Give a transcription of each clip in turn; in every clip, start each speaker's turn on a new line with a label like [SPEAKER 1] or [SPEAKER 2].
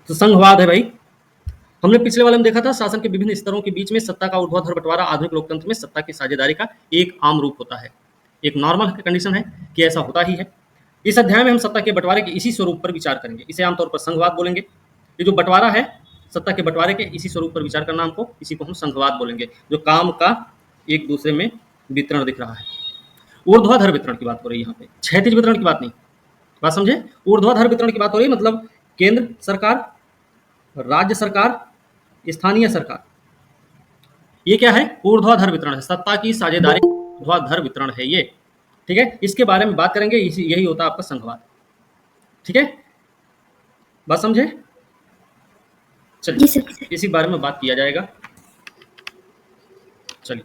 [SPEAKER 1] तो संघवाद है भाई। हमने पिछले वाले में देखा था शासन के विभिन्न स्तरों के बीच में सत्ता का ऊर्ध्वाधर बंटवारा आधुनिक लोकतंत्र में सत्ता की साझेदारी का एक आम रूप होता है। एक नॉर्मल कंडीशन है कि ऐसा होता ही है। इस अध्याय में हम सत्ता के बंटवारे के इसी स्वरूप पर विचार करेंगे। इसे आमतौर पर संघवाद बोलेंगे। ये जो बंटवारा है सत्ता के बंटवारे के इसी स्वरूप पर विचार करना हमको, इसी को हम संघवाद बोलेंगे, जो काम का एक दूसरे में वितरण दिख रहा है। ऊर्ध्वाधर वितरण की बात हो रही है यहाँ पे, क्षैतिज वितरण की बात नहीं। बात समझे? ऊर्ध्वाधर वितरण की बात हो रही है, मतलब केंद्र सरकार, राज्य सरकार, स्थानीय सरकार, ये क्या है? ऊर्ध्वाधर वितरण है। सत्ता की साझेदारी ऊर्ध्वाधर वितरण है ये। ठीक है, इसके बारे में बात करेंगे। यही होता है आपका संघवाद। ठीक है, बात समझे? चलिए इसी बारे में बात किया जाएगा। चलिए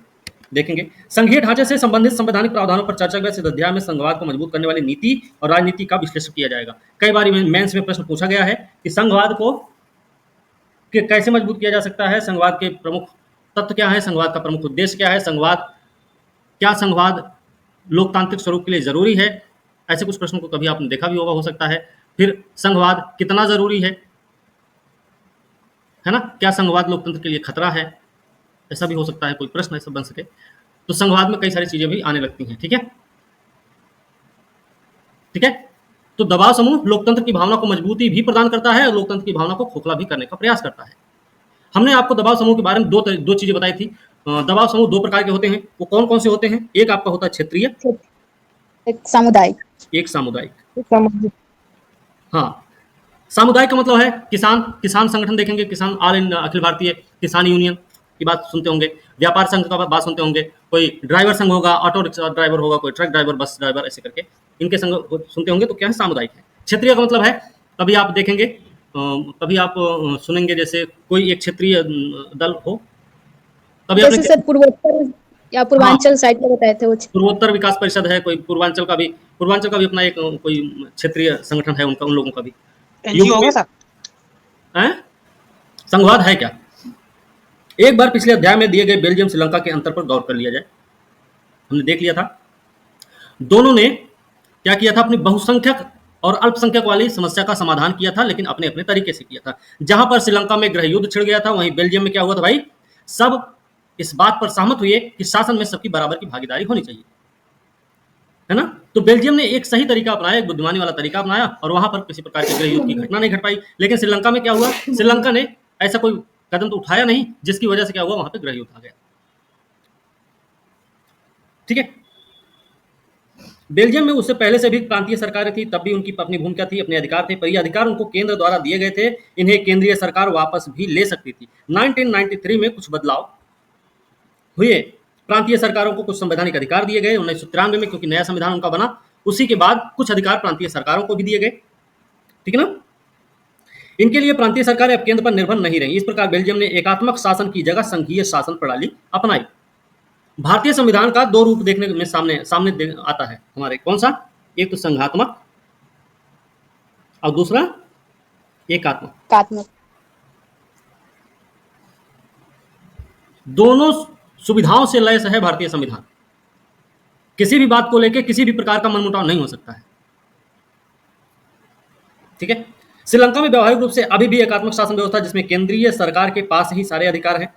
[SPEAKER 1] देखेंगे। संघीय ढांचे से संबंधित संवैधानिक प्रावधानों पर चर्चा के बाद इस अध्याय में संघवाद को मजबूत करने वाली नीति और राजनीति का विश्लेषण किया जाएगा। कई बार मेंस में प्रश्न पूछा गया है कि संघवाद को कैसे मजबूत किया जा सकता है, संघवाद के प्रमुख तत्व क्या है, संघवाद का प्रमुख उद्देश्य क्या है, संघवाद लोकतांत्रिक स्वरूप के लिए जरूरी है। ऐसे कुछ प्रश्नों को कभी आपने देखा भी होगा, हो सकता है। फिर संघवाद कितना जरूरी है ना? क्या संघवाद लोकतंत्र के लिए खतरा है? ऐसा भी हो सकता है, कोई प्रश्न ऐसा बन सके। तो संघवाद में कई सारी चीजें भी आने लगती हैं। ठीक है, ठीक है। तो दबाव समूह लोकतंत्र की भावना को मजबूती भी प्रदान करता है और लोकतंत्र की भावना को खोखला भी करने का प्रयास करता है। हमने आपको दबाव समूह के बारे में दो चीजें बताई थी। दबाव समूह दो प्रकार के होते हैं। वो कौन कौन से होते हैं? एक आपका होता है क्षेत्रीय,
[SPEAKER 2] एक सामुदायिक।
[SPEAKER 1] हाँ, सामुदायिक का मतलब है किसान संगठन देखेंगे, किसान अखिल भारतीय किसान यूनियन की बात सुनते होंगे। व्यापार संघ का बात सुनते होंगे। कोई ड्राइवर संघ होगा, ऑटो रिक्शा ड्राइवर होगा, कोई ट्रक ड्राइवर, बस ड्राइवर, ऐसे करके इनके संघ सुनते होंगे। तो क्या है? सामुदायिक है। क्षेत्रीय का मतलब है, कभी आप देखेंगे, कभी आप सुनेंगे, जैसे कोई एक क्षेत्रीय दल हो, कभी
[SPEAKER 2] जैसे सर पूर्वोत्तर या पूर्वांचल साइड में बताए थे वो।
[SPEAKER 1] पूर्वोत्तर विकास परिषद है, कोई पूर्वांचल का भी अपना एक कोई क्षेत्रीय संगठन है उनका, उन लोगों का भी संघवाद है क्या? एक बार पिछले अध्याय में दिए गए बेल्जियम श्रीलंका के अंतर पर गौर कर लिया जाए। हमने देख लिया था दोनों ने क्या किया था, अपनी बहुसंख्यक और अल्पसंख्यक वाली समस्या का समाधान किया था, लेकिन अपने अपने तरीके से किया था। जहां पर श्रीलंका में गृह युद्ध छिड़ गया था, वहीं बेल्जियम में क्या हुआ था भाई? सब इस बात पर सहमत हुए कि शासन में सबकी बराबर की भागीदारी होनी चाहिए, है ना? तो बेल्जियम ने एक सही तरीका अपनाया, एक बुद्धिमानी वाला तरीका अपनाया, और वहां पर किसी प्रकार की गृह युद्ध की घटना नहीं घट पाई। लेकिन श्रीलंका में क्या हुआ? श्रीलंका ने ऐसा कोई कदम तो उठाया नहीं, जिसकी वजह से क्या हुआ? वहां पे गृह युद्ध आ गया। ठीक है, बेल्जियम में उससे पहले से भी प्रांतीय सरकारें थी, तब भी उनकी अपनी भूमिका थी, अपने अधिकार थे, पर ये अधिकार उनको केंद्र द्वारा दिए गए थे। इन्हें केंद्रीय सरकार वापस भी ले सकती थी। 1993 में कुछ बदलाव हुए, प्रांतीय सरकारों को कुछ संवैधानिक अधिकार दिए गए। 1993 में, क्योंकि नया संविधान उनका बना, उसी के बाद कुछ अधिकार प्रांतीय सरकारों को भी दिए गए। ठीक है ना? इनके लिए प्रांतीय सरकारें अब केंद्र पर निर्भर नहीं रही। इस प्रकार बेल्जियम ने एकात्मक शासन की जगह संघीय शासन प्रणाली अपनाई। भारतीय संविधान का दो रूप देखने में सामने आता है हमारे। कौन सा? एक तो संघात्मक और दूसरा एकात्मक। दोनों सुविधाओं से लैस है भारतीय संविधान। किसी भी बात को लेकर किसी भी प्रकार का मनमुटाव नहीं हो सकता है। ठीक है, श्रीलंका में व्यवहारिक रूप से अभी भी एकात्मक शासन व्यवस्था, जिसमें केंद्रीय सरकार के पास ही सारे अधिकार हैं।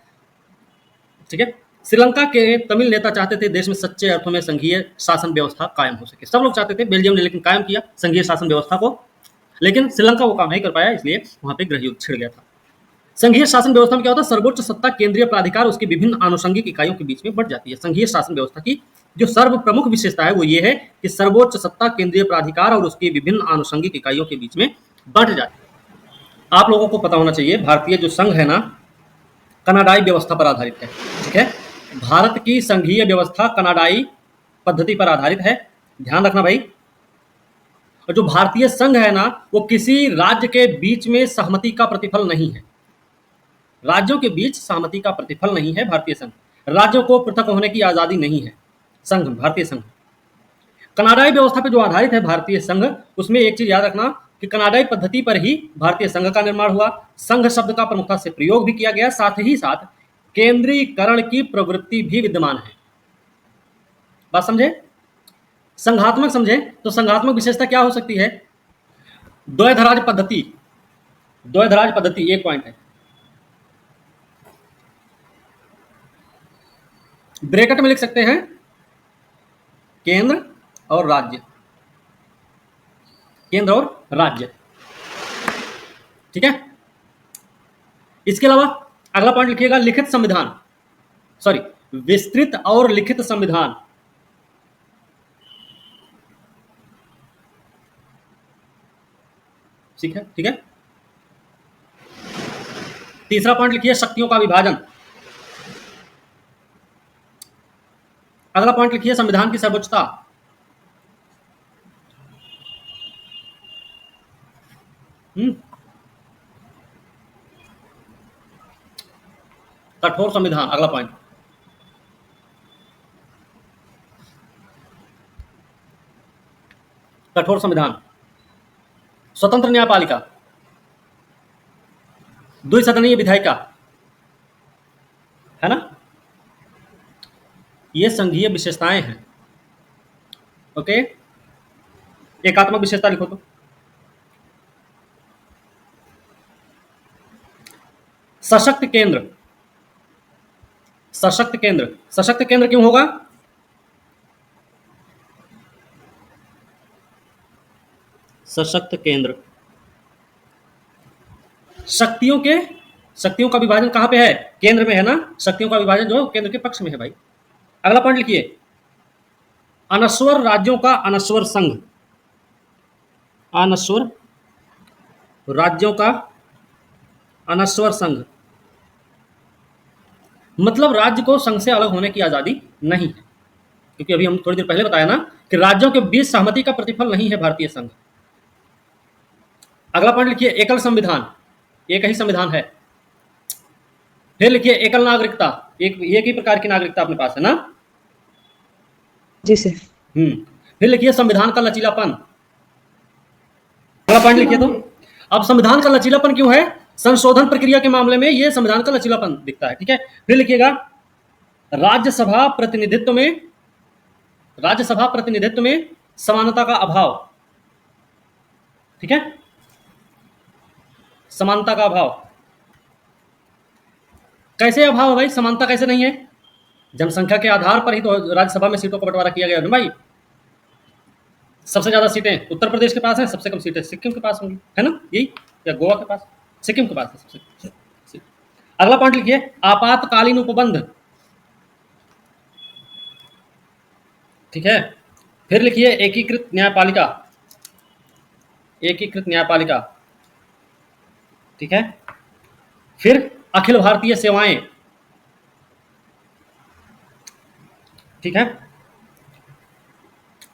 [SPEAKER 1] ठीक है, श्रीलंका के तमिल नेता चाहते थे देश में सच्चे अर्थों में संघीय शासन व्यवस्था कायम हो सके। सब लोग चाहते थे, बेल्जियम ने लेकिन कायम किया संघीय शासन व्यवस्था को, लेकिन श्रीलंका वो काम नहीं कर पाया, इसलिए वहां पे गृह युद्ध छिड़ गया था। संघीय शासन व्यवस्था में क्या होता है? सर्वोच्च सत्ता केंद्रीय प्राधिकार उसकी विभिन्न आनुषंगिक इकाइयों के बीच में बढ़ जाती है। संघीय शासन व्यवस्था की जो सर्व प्रमुख विशेषता है वो ये है कि सर्वोच्च सत्ता केंद्रीय प्राधिकार और उसकी विभिन्न आनुषंगिक इकाइयों के बीच में बढ़ जाती है। आप लोगों को पता होना चाहिए, भारतीय जो संघ है ना, कनाडाई व्यवस्था पर आधारित है। ठीक है, भारत की संघीय व्यवस्था कनाडाई पद्धति पर आधारित है, ध्यान रखना भाई। और जो भारतीय संघ है ना, वो किसी राज्य के बीच में सहमति का प्रतिफल नहीं है। राज्यों के बीच सहमति का प्रतिफल नहीं है भारतीय संघ। राज्यों को पृथक होने की आजादी नहीं है संघ, भारतीय संघ। कनाडाई व्यवस्था पर जो आधारित है भारतीय संघ, उसमें एक चीज याद रखना कि कनाडाई पद्धति पर ही भारतीय संघ का निर्माण हुआ। संघ शब्द का प्रमुखता से प्रयोग भी किया गया, साथ ही साथ केंद्रीकरण की प्रवृत्ति भी विद्यमान है। बात समझे? संघात्मक समझे तो संघात्मक विशेषता क्या हो सकती है? द्वैध राज्य पद्धति, द्वैधराज पद्धति 1 पॉइंट है। ब्रैकेट में लिख सकते हैं केंद्र और राज्य, केंद्र और राज्य, ठीक है। इसके अलावा अगला पॉइंट लिखिएगा लिखित संविधान, सॉरी विस्तृत और लिखित संविधान। ठीक है, ठीक है। तीसरा पॉइंट लिखिए शक्तियों का विभाजन। अगला पॉइंट लिखिए संविधान की सर्वोच्चता। कठोर संविधान, अगला पॉइंट। कठोर संविधान, स्वतंत्र न्यायपालिका, द्विसदनीय विधायिका, है ना, ये संघीय विशेषताएं हैं। ओके, एकात्मक विशेषता लिखो तो सशक्त केंद्र। सशक्त केंद्र, सशक्त केंद्र क्यों होगा? सशक्त केंद्र, शक्तियों का विभाजन कहां पे है? केंद्र में है ना। शक्तियों का विभाजन जो केंद्र के पक्ष में है भाई। अगला पॉइंट लिखिए अनश्वर राज्यों का अनश्वर संघ। अनश्वर राज्यों का अनश्वर संघ, मतलब राज्य को संघ से अलग होने की आजादी नहीं है, क्योंकि अभी हम थोड़ी देर पहले बताया ना कि राज्यों के बीच सहमति का प्रतिफल नहीं है भारतीय संघ। अगला पॉइंट लिखिए एकल संविधान, एक ही संविधान है। फिर लिखिए एकल नागरिकता, एक ही प्रकार की नागरिकता अपने पास है ना।
[SPEAKER 2] जी सर।
[SPEAKER 1] फिर लिखिए संविधान का लचीलापन। अगला पॉइंट लिखिए तो अब संविधान का लचीलापन क्यों है? संशोधन प्रक्रिया के मामले में यह संविधान का लचीलापन दिखता है, ठीक है। फिर लिखिएगा राज्यसभा प्रतिनिधित्व में समानता का अभाव, ठीक है, समानता का अभाव। कैसे अभाव है भाई? समानता कैसे नहीं है? जनसंख्या के आधार पर ही तो राज्यसभा में सीटों का बंटवारा किया गया है भाई। सबसे ज्यादा सीटें उत्तर प्रदेश के पास है, सबसे कम सीटें सिक्किम के पास होंगी, है ना, यही, या गोवा के पास, सिक्किम के पास है सबसे। अगला पॉइंट लिखिए आपातकालीन उपबंध, ठीक है। फिर लिखिए एकीकृत न्यायपालिका, एकीकृत न्यायपालिका, ठीक है। फिर अखिल भारतीय सेवाएं, ठीक है।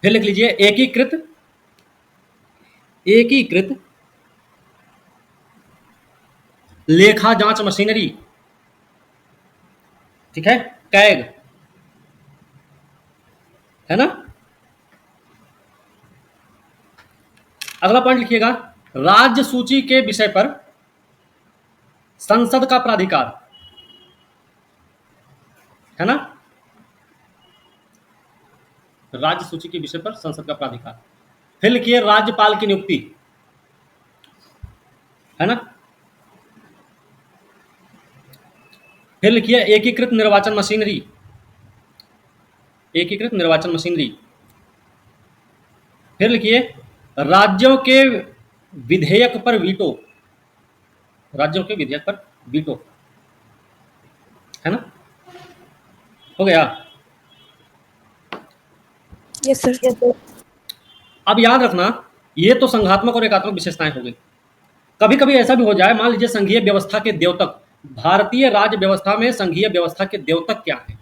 [SPEAKER 1] फिर लिख लीजिए एकीकृत लेखा जांच मशीनरी, ठीक है, कैग, है ना। अगला पॉइंट लिखिएगा राज्य सूची के विषय पर संसद का प्राधिकार, है ना, राज्य सूची के विषय पर संसद का प्राधिकार। फिर लिखिए राज्यपाल की नियुक्ति, है ना। फिर लिखिए एकीकृत निर्वाचन मशीनरी, एकीकृत निर्वाचन मशीनरी। फिर लिखिए राज्यों के विधेयक पर वीटो, राज्यों के विधेयक पर वीटो, है ना। हो गया?
[SPEAKER 2] Yes sir.
[SPEAKER 1] अब याद रखना ये तो संघात्मक और एकात्मक विशेषताएं हो गई। कभी कभी ऐसा भी हो जाए, मान लीजिए संघीय व्यवस्था के द्योतक, भारतीय राज्य व्यवस्था में संघीय व्यवस्था के द्योतक क्या है?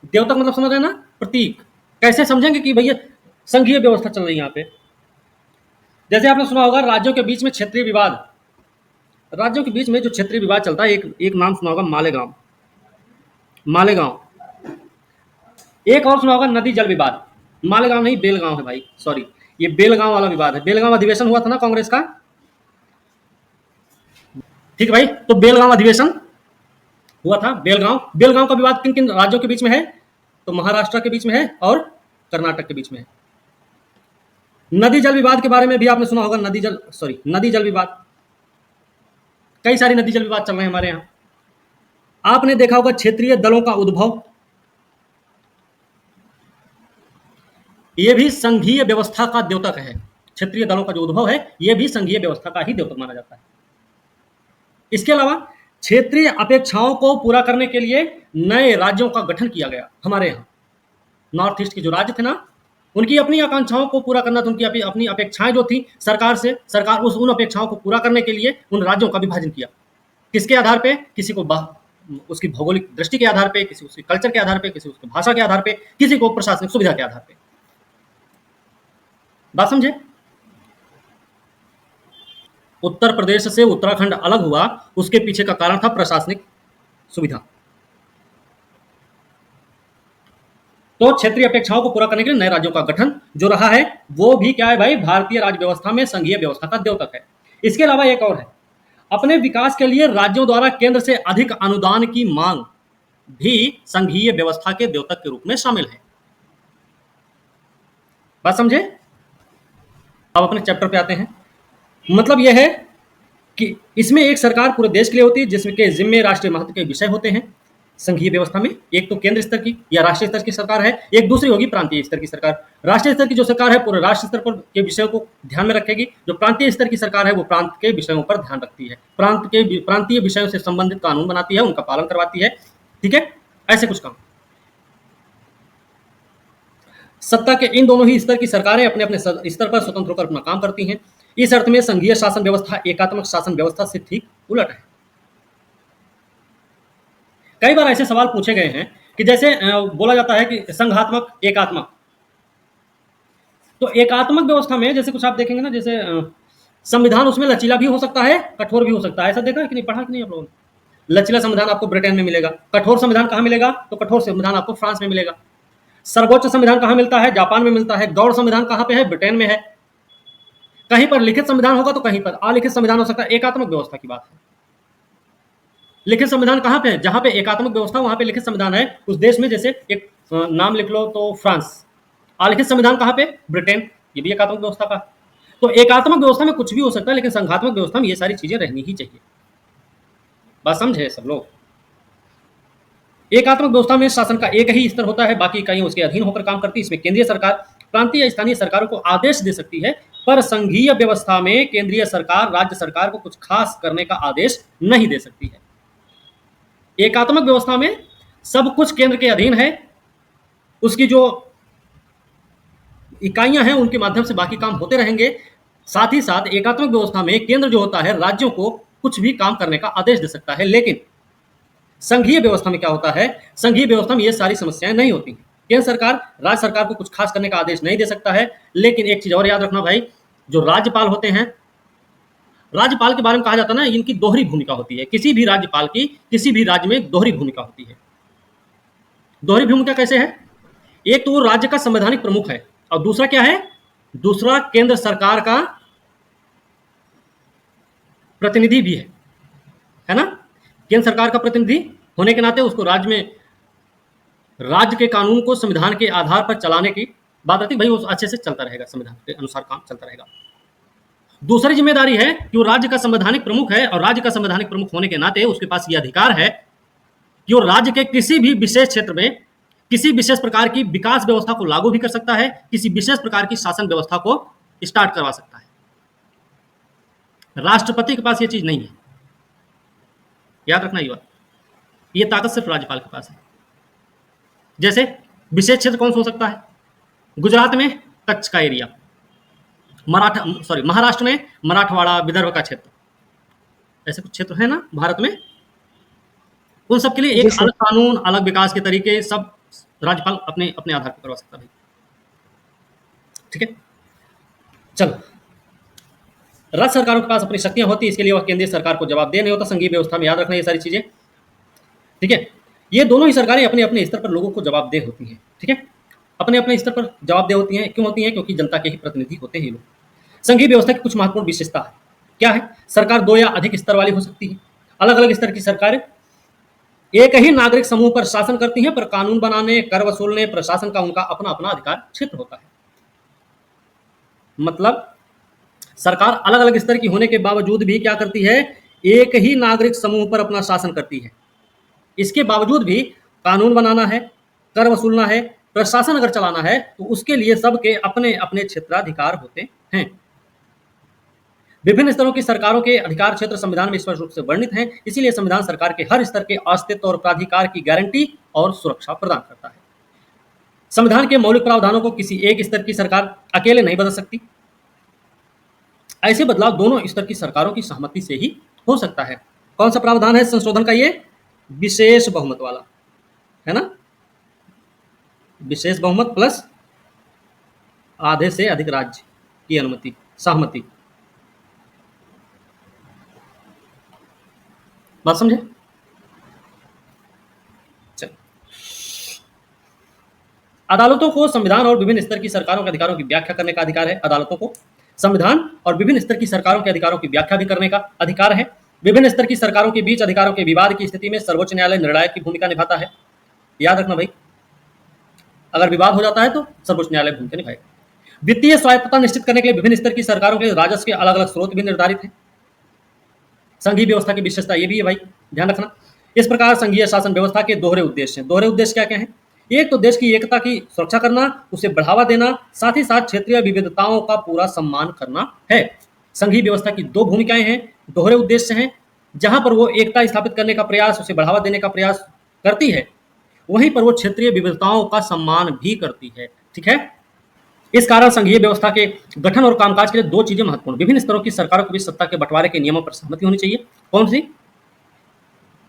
[SPEAKER 1] द्योतक मतलब समझ रहे हैं ना, प्रतीक। कैसे समझेंगे कि भैया संघीय व्यवस्था चल रही है यहाँ पे? जैसे आपने सुना होगा राज्यों के बीच में क्षेत्रीय विवाद, राज्यों के बीच में जो क्षेत्रीय विवाद चलता है, एक नाम सुना होगा मालेगांव, मालेगांव। एक और सुना होगा नदी जल विवाद। मालेगांव नहीं, बेलगांव है भाई, सॉरी, ये बेलगांव वाला विवाद है। बेलगांव अधिवेशन हुआ था ना कांग्रेस का, ठीक है भाई। तो बेलगांव अधिवेशन हुआ था, बेलगांव का विवाद किन किन राज्यों के बीच में है? तो महाराष्ट्र के बीच में है और कर्नाटक के बीच में है। नदी जल विवाद के बारे में भी आपने सुना होगा, नदी जल विवाद, कई सारी नतीजल विवाद चल रहे हैं हमारे यहाँ। आपने देखा होगा क्षेत्रीय दलों का उद्भव, ये भी संघीय व्यवस्था का द्योतक है। क्षेत्रीय दलों का जो उद्भव है ये भी संघीय व्यवस्था का ही द्योतक माना जाता है। इसके अलावा क्षेत्रीय अपेक्षाओं को पूरा करने के लिए नए राज्यों का गठन किया गया। हमारे यहाँ नॉर्थ ईस्ट के जो राज्य थे ना, उनकी अपनी आकांक्षाओं को पूरा करना था, उनकी अपनी अपेक्षाएं जो थी सरकार से, सरकार उन अपेक्षाओं को पूरा करने के लिए उन राज्यों का विभाजन किया। किसके आधार पे? किसी को उसकी भौगोलिक दृष्टि के आधार पे, किसी उसके कल्चर के आधार पे, किसी उसकी भाषा के आधार पे, किसी को प्रशासनिक सुविधा के आधार पे। बात समझे? उत्तर प्रदेश से उत्तराखंड अलग हुआ, उसके पीछे का कारण था प्रशासनिक सुविधा। तो क्षेत्रीय अपेक्षाओं को पूरा करने के लिए नए राज्यों का गठन जो रहा है वो भी क्या है भाई, भारतीय राज्य व्यवस्था में संघीय व्यवस्था का द्योतक है। इसके अलावा एक और है, अपने विकास के लिए राज्यों द्वारा केंद्र से अधिक अनुदान की मांग भी संघीय व्यवस्था के द्योतक के रूप में शामिल है। बात समझे? अब अपने चैप्टर पे आते हैं। मतलब यह है कि इसमें एक सरकार पूरे देश के लिए होती है जिसके जिम्मे राष्ट्रीय महत्व के विषय होते हैं। संघीय व्यवस्था में एक तो केंद्र स्तर की या राष्ट्रीय स्तर की सरकार है, एक दूसरी होगी प्रांतीय स्तर की सरकार। राष्ट्रीय स्तर की जो सरकार है पूरे राष्ट्र स्तर पर के विषयों को ध्यान में रखेगी, जो प्रांतीय स्तर की सरकार है वो प्रांत के विषयों पर ध्यान रखती है, प्रांतीय विषयों से संबंधित कानून बनाती है, उनका पालन करवाती है। ठीक है, ऐसे कुछ काम। सत्ता के इन दोनों ही स्तर की सरकारें अपने अपने स्तर पर स्वतंत्र होकर अपना काम करती हैं। इस अर्थ में संघीय शासन व्यवस्था एकात्मक शासन व्यवस्था से ठीक उलट है। कई बार ऐसे सवाल पूछे गए हैं कि जैसे बोला जाता है कि संघात्मक एकात्मक, तो एकात्मक व्यवस्था में जैसे कुछ आप देखेंगे ना, जैसे संविधान उसमें लचीला भी हो सकता है, कठोर भी हो सकता है। ऐसा देखा है कि नहीं, पढ़ा कि नहीं आप लोगों ने? लचीला संविधान आपको ब्रिटेन में मिलेगा, कठोर संविधान कहाँ मिलेगा? तो कठोर संविधान आपको फ्रांस में मिलेगा। सर्वोच्च संविधान कहाँ मिलता है? जापान में मिलता है। गौड़ संविधान कहाँ पे है? ब्रिटेन में है। कहीं पर लिखित संविधान होगा तो कहीं पर अलिखित संविधान हो सकता है। एकात्मक व्यवस्था की बात है। लिखित संविधान कहाँ पे है? जहां पे एकात्मक व्यवस्था वहां पे लिखित संविधान है। उस देश में जैसे एक नाम लिख लो तो फ्रांस। अलिखित संविधान कहाँ पे? ब्रिटेन। ये भी एकात्मक व्यवस्था का। तो एकात्मक व्यवस्था में कुछ भी हो सकता है, लेकिन संघात्मक व्यवस्था में ये सारी चीजें रहनी ही चाहिए। बात समझे सब लोग? एकात्मक व्यवस्था में शासन का एक ही स्तर होता है, बाकी इकाइयां उसके अधीन होकर काम करती है। इसमें केंद्रीय सरकार प्रांतीय या स्थानीय सरकारों को आदेश दे सकती है, पर संघीय व्यवस्था में केंद्रीय सरकार राज्य सरकार को कुछ खास करने का आदेश नहीं दे सकती है। एकात्मक व्यवस्था में सब कुछ केंद्र के अधीन है, उसकी जो इकाइयां हैं उनके माध्यम से बाकी काम होते रहेंगे। साथ ही साथ एकात्मक व्यवस्था में केंद्र जो होता है राज्यों को कुछ भी काम करने का आदेश दे सकता है। लेकिन संघीय व्यवस्था में क्या होता है? संघीय व्यवस्था में ये सारी समस्याएं नहीं होती हैं। केंद्र सरकार राज्य सरकार को कुछ खास करने का आदेश नहीं दे सकता है। लेकिन एक चीज और याद रखना भाई, जो राज्यपाल होते हैं, राज्यपाल के बारे में कहा जाता है ना, इनकी दोहरी भूमिका होती है। किसी भी राज्यपाल की किसी भी राज्य में दोहरी भूमिका होती है। दोहरी भूमिका कैसे है? एक तो वो राज्य का संवैधानिक प्रमुख है और दूसरा क्या है? दूसरा केंद्र सरकार का प्रतिनिधि भी है ना? केंद्र सरकार का प्रतिनिधि होने के नाते उसको राज्य में राज्य के कानून को संविधान के आधार पर चलाने की बात आती है। भाई वो अच्छे से चलता रहेगा, संविधान के अनुसार काम चलता रहेगा। दूसरी जिम्मेदारी है कि वो राज्य का संवैधानिक प्रमुख है और राज्य का संवैधानिक प्रमुख होने के नाते उसके पास ये अधिकार है कि वो राज्य के किसी भी विशेष क्षेत्र में किसी विशेष प्रकार की विकास व्यवस्था को लागू भी कर सकता है, किसी विशेष प्रकार की शासन व्यवस्था को स्टार्ट करवा सकता है। राष्ट्रपति के पास ये चीज नहीं है, याद रखना ये बात। ये ताकत सिर्फ राज्यपाल के पास है। जैसे विशेष क्षेत्र कौन सा हो सकता है? गुजरात में कच्छ का एरिया, महाराष्ट्र में मराठवाड़ा विदर्भ का क्षेत्र, ऐसे कुछ क्षेत्र है ना भारत में। उन सब के लिए एक अलग कानून, अलग विकास के तरीके सब राज्यपाल अपने अपने आधार पर करवा सकता है। ठीक है, चलो। राज्य सरकारों के पास अपनी शक्तियां होती है, इसके लिए वह केंद्रीय सरकार को जवाबदेह नहीं होता। संघीय व्यवस्था में याद रखना ये सारी चीजें। ठीक है, ये दोनों ही सरकारें अपने अपने स्तर पर लोगों को जवाबदेह होती हैं। ठीक है, अपने अपने स्तर पर जवाबदेह होती हैं। क्यों होती हैं? क्योंकि जनता के ही प्रतिनिधि होते हैं ये लोग। संघीय व्यवस्था की कुछ महत्वपूर्ण विशेषता है। क्या है? सरकार दो या अधिक स्तर वाली हो सकती है। अलग अलग स्तर की सरकारें एक ही नागरिक समूह पर शासन करती हैं, पर कानून बनाने, कर वसूलने, प्रशासन का उनका अपना अपना अधिकार क्षेत्र होता है। मतलब सरकार अलग अलग स्तर की होने के बावजूद भी क्या करती है? एक ही नागरिक समूह पर अपना शासन करती है। इसके बावजूद भी कानून बनाना है, कर वसूलना है, प्रशासन अगर चलाना है तो उसके लिए सबके अपने अपने क्षेत्राधिकार होते हैं। विभिन्न स्तरों की सरकारों के अधिकार क्षेत्र संविधान में स्पष्ट रूप से वर्णित हैं, इसीलिए संविधान सरकार के हर स्तर के अस्तित्व और प्राधिकार की गारंटी और सुरक्षा प्रदान करता है। संविधान के मौलिक प्रावधानों को किसी एक स्तर की सरकार अकेले नहीं बदल सकती। ऐसे बदलाव दोनों स्तर की सरकारों की सहमति से ही हो सकता है। कौन सा प्रावधान है संशोधन का? ये विशेष बहुमत वाला है ना, विशेष बहुमत प्लस आधे से अधिक राज्य की अनुमति, सहमति। बात समझे? चलो, अदालतों को संविधान और विभिन्न स्तर की सरकारों के अधिकारों की व्याख्या करने का अधिकार है। अदालतों को संविधान और विभिन्न स्तर की सरकारों के अधिकारों की व्याख्या भी करने का अधिकार है। विभिन्न स्तर की सरकारों के बीच अधिकारों के विवाद की स्थिति में सर्वोच्च न्यायालय निर्णायक की भूमिका निभाता है। याद रखना भाई, अगर विवाद हो जाता है तो सर्वोच्च न्यायालय भूमिका निभाएगा। वित्तीय स्वायत्तता निश्चित करने के लिए विभिन्न स्तर की सरकारों के राजस्व के अलग अलग स्रोत भी निर्धारित हैं। संघीय व्यवस्था की विशेषता ये भी है भाई, ध्यान रखना। इस प्रकार संघीय शासन व्यवस्था के दोहरे उद्देश्य हैं। दोहरे उद्देश्य क्या क्या हैं? एक तो देश की एकता की सुरक्षा करना, उसे बढ़ावा देना, साथ ही साथ क्षेत्रीय विविधताओं का पूरा सम्मान करना है। संघीय व्यवस्था की दो भूमिकाएं हैं, दोहरे उद्देश्य हैं। जहां पर वो एकता स्थापित करने का प्रयास, उसे बढ़ावा देने का प्रयास करती है, वहीं पर वो क्षेत्रीय विविधताओं का सम्मान भी करती है। ठीक है, इस कारण संघीय व्यवस्था के गठन और कामकाज के लिए दो चीजें महत्वपूर्ण। विभिन्न स्तरों की सरकारों के बीच सत्ता के बंटवारे के नियमों पर सहमति होनी चाहिए। कौन सी?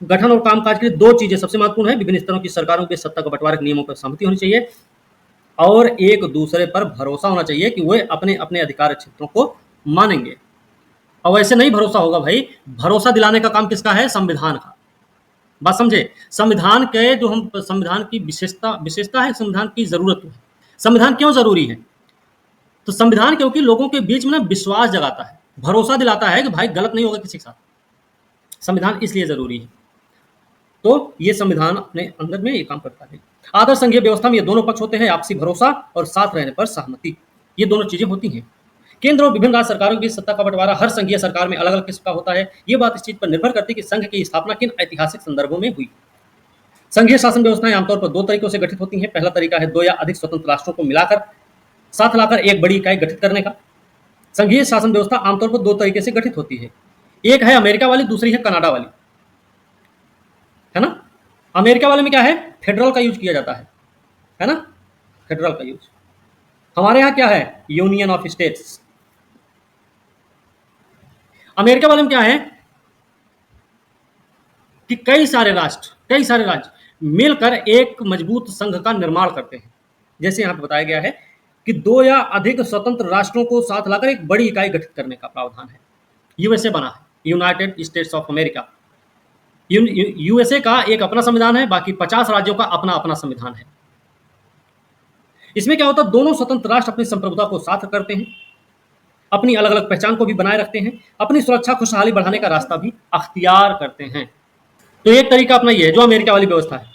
[SPEAKER 1] गठन और कामकाज के लिए दो चीजें सबसे महत्वपूर्ण है। विभिन्न स्तरों की सरकारों के सत्ता के बंटवारे के नियमों पर सहमति होनी चाहिए और एक दूसरे पर भरोसा होना चाहिए कि वे अपने अपने अधिकार क्षेत्रों को मानेंगे। और वैसे नहीं भरोसा होगा भाई, भरोसा दिलाने का काम किसका है? संविधान का। बात समझे? संविधान के जो हम संविधान की विशेषता है, संविधान की जरूरत है। संविधान क्यों जरूरी है? तो संविधान क्योंकि लोगों के बीच में ना विश्वास जगाता है, भरोसा दिलाता है कि भाई गलत नहीं होगा किसी के साथ। संविधान इसलिए जरूरी है। तो ये संविधान अपने अंदर में ये काम करता है। आदर्श संघीय व्यवस्था में ये दोनों पक्ष होते हैं, आपसी भरोसा और साथ रहने पर सहमति। ये दोनों चीजें होती हैं। केंद्र और विभिन्न राज्य सरकारों के बीच सत्ता का बंटवारा हर संघीय सरकार में अलग अलग किस्म का होता है। ये बात इस चीज पर निर्भर करती है कि संघ की स्थापना किन ऐतिहासिक संदर्भों में हुई। संघीय शासन व्यवस्थाएं आमतौर पर दो तरीकों से गठित होती हैं। पहला तरीका है दो या अधिक स्वतंत्र राष्ट्रों को मिलाकर साथ लाकर एक बड़ी इकाई गठित करने का। संघीय शासन व्यवस्था आमतौर पर दो तरीके से गठित होती है। एक है अमेरिका वाली, दूसरी है कनाडा वाली, है ना। अमेरिका वाले में क्या है? फेडरल का यूज किया जाता है ना, फेडरल का यूज। हमारे यहाँ क्या है? Union of states. अमेरिका वाले में क्या है कि कई सारे राज्य मिलकर एक मजबूत संघ का निर्माण करते हैं। जैसे यहां पर बताया गया है कि दो या अधिक स्वतंत्र राष्ट्रों को साथ लाकर एक बड़ी इकाई गठित करने का प्रावधान है। यूएसए बना है, United states of America. USA का एक अपना संविधान है, बाकी 50 राज्यों का अपना अपना संविधान है। इसमें क्या होता है? दोनों स्वतंत्र राष्ट्र अपनी संप्रभुता को साथ करते हैं, अपनी अलग अलग पहचान को भी बनाए रखते हैं, अपनी सुरक्षा खुशहाली बढ़ाने का रास्ता भी अख्तियार करते हैं। तो एक तरीका अपना ये है जो अमेरिका वाली व्यवस्था है।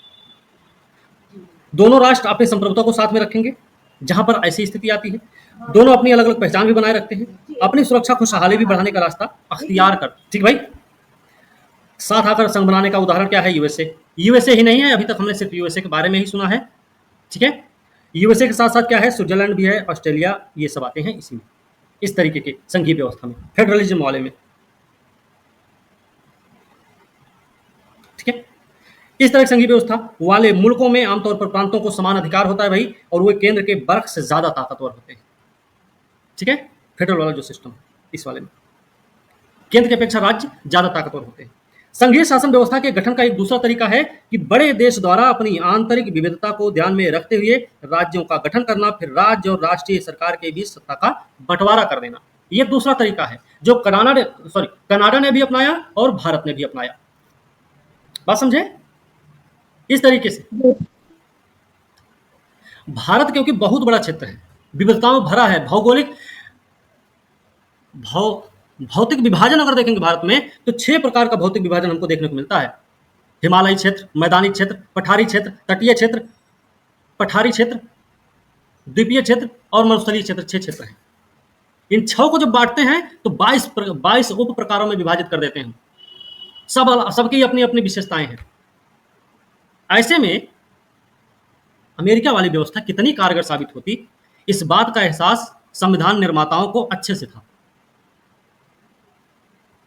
[SPEAKER 1] दोनों राष्ट्र अपनी संप्रभुता को साथ में रखेंगे। जहां पर ऐसी स्थिति आती है, दोनों अपनी अलग अलग पहचान भी बनाए रखते हैं, अपनी सुरक्षा खुशहाली भी बढ़ाने का रास्ता अख्तियार करते हैं। ठीक भाई, साथ आकर संघ बनाने का उदाहरण क्या है? यूएसए। यूएसए ही नहीं है, अभी तक हमने सिर्फ यूएसए के बारे में ही सुना है। ठीक है, यूएसए के साथ साथ क्या है? स्विट्जरलैंड भी है, ऑस्ट्रेलिया, ये सब आते हैं इसी में, इस तरीके के संघीय व्यवस्था में, फेडरलिज्म वाले में। ठीक है, इस तरह की संघीय व्यवस्था वाले मुल्कों में आमतौर पर प्रांतों को समान अधिकार होता है भाई, और वे केंद्र के बर्ख से ज्यादा ताकतवर होते हैं। ठीक है, फेडरल वाला जो सिस्टम है, इस वाले में केंद्र की अपेक्षा राज्य ज्यादा ताकतवर होते हैं। संघीय शासन व्यवस्था के गठन का एक दूसरा तरीका है कि बड़े देश द्वारा अपनी आंतरिक विविधता को ध्यान में रखते हुए राज्यों का गठन करना, फिर राज्य और राष्ट्रीय सरकार के बीच सत्ता का बंटवारा कर देना। यह दूसरा तरीका है जो कनाडा ने भी अपनाया और भारत ने भी अपनाया। बात समझे? इस तरीके से भारत क्योंकि बहुत बड़ा क्षेत्र है, विविधताओं भरा है, भौतिक विभाजन अगर देखेंगे भारत में तो 6 प्रकार का भौतिक विभाजन हमको देखने को मिलता है। हिमालयी क्षेत्र, मैदानी क्षेत्र, पठारी क्षेत्र, तटीय क्षेत्र, पठारी क्षेत्र, द्वीपीय क्षेत्र और मरुस्थलीय क्षेत्र, 6 क्षेत्र हैं। इन 6 को जब बांटते हैं तो 22 उप प्रकारों में विभाजित कर देते हैं। सबकी अपनी अपनी विशेषताएं हैं। ऐसे में अमेरिका वाली व्यवस्था कितनी कारगर साबित होती, इस बात का एहसास संविधान निर्माताओं को अच्छे से था।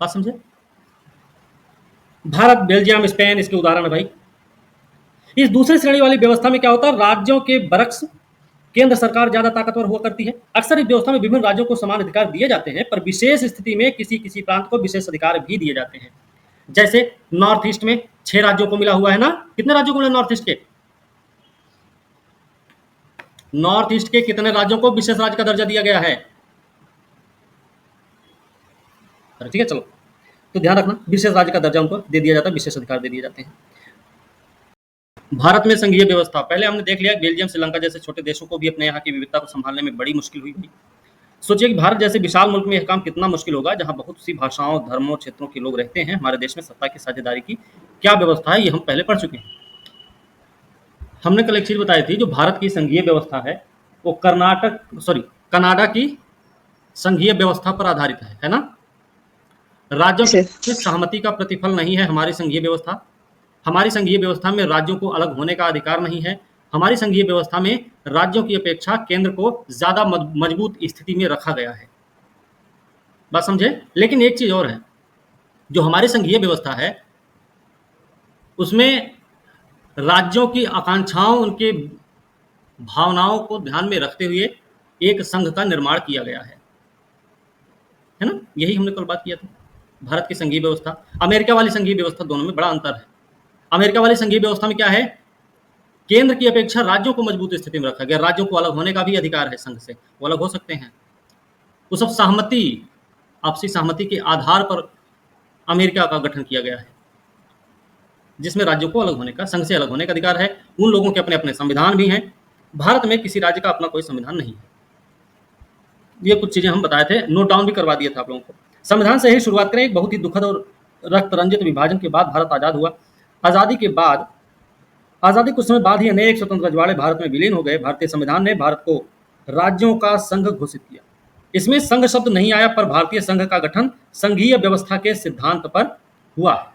[SPEAKER 1] बात समझे? भारत, बेल्जियम, स्पेन इसके उदाहरण है भाई। इस दूसरी श्रेणी वाली व्यवस्था में क्या होता है, राज्यों के बरक्स केंद्र सरकार ज्यादा ताकतवर हुआ करती है। अक्सर इस व्यवस्था में विभिन्न राज्यों को समान अधिकार दिए जाते हैं, पर विशेष स्थिति में किसी किसी प्रांत को विशेष अधिकार भी दिए जाते हैं। जैसे नॉर्थ ईस्ट में 6 राज्यों को मिला हुआ है ना। कितने राज्यों को मिला नॉर्थ ईस्ट के? नॉर्थ ईस्ट के कितने राज्यों को विशेष राज्य का दर्जा दिया गया है? ठीक है, चलो तो ध्यान रखना, विशेष राज्य का दर्जा उनको दे दिया जाता है, विशेष अधिकार दे दिए जाते हैं। भारत में संघीय व्यवस्था, पहले हमने देख लिया बेल्जियम, श्रीलंका जैसे छोटे देशों को भी अपने यहाँ की विविधता को संभालने में बड़ी मुश्किल हुई। सोचिए कि भारत जैसे विशाल मुल्क में यह काम कितना मुश्किल होगा, जहाँ बहुत सी भाषाओं, धर्मों, क्षेत्रों के लोग रहते हैं। हमारे देश में सत्ता की साझेदारी की क्या व्यवस्था है, ये हम पहले पढ़ चुके हैं। हमने कल एक चीज बताई थी, जो भारत की संघीय व्यवस्था है वो कनाडा की संघीय व्यवस्था पर आधारित है ना। राज्यों की सहमति का प्रतिफल नहीं है हमारी संघीय व्यवस्था। हमारी संघीय व्यवस्था में राज्यों को अलग होने का अधिकार नहीं है। हमारी संघीय व्यवस्था में राज्यों की अपेक्षा केंद्र को ज्यादा मजबूत स्थिति में रखा गया है। बात समझे? लेकिन एक चीज और है, जो हमारी संघीय व्यवस्था है उसमें राज्यों की आकांक्षाओं, उनके भावनाओं को ध्यान में रखते हुए एक संघ का निर्माण किया गया है ना। यही हमने कल बात किया था। भारत की संघीय व्यवस्था, अमेरिका वाली संघीय व्यवस्था, दोनों में बड़ा अंतर है। अमेरिका वाली संघीय व्यवस्था में क्या है, केंद्र की अपेक्षा राज्यों को मजबूत स्थिति में रखा गया। राज्यों को अलग होने का भी अधिकार है संघ से, वो अलग हो सकते हैं। वो सब सहमति, आपसी सहमति के आधार पर अमेरिका का गठन किया गया है, जिसमें राज्यों को अलग होने का, संघ से अलग होने का अधिकार है। उन लोगों के अपने अपने संविधान भी हैं। भारत में किसी राज्य का अपना कोई संविधान नहीं है। ये कुछ चीजें हम बताए थे, नोट डाउन भी करवा दिए थे आप लोगों को। संविधान से ही शुरुआत करें। एक बहुत ही दुखद और रक्त रंजित विभाजन के बाद भारत आजाद हुआ। आजादी कुछ समय बाद ही अनेक स्वतंत्र रजवाड़े भारत में विलीन हो गए। भारतीय संविधान ने भारत को राज्यों का संघ घोषित किया। इसमें संघ शब्द नहीं आया, पर भारतीय संघ का गठन संघीय व्यवस्था के सिद्धांत पर हुआ है।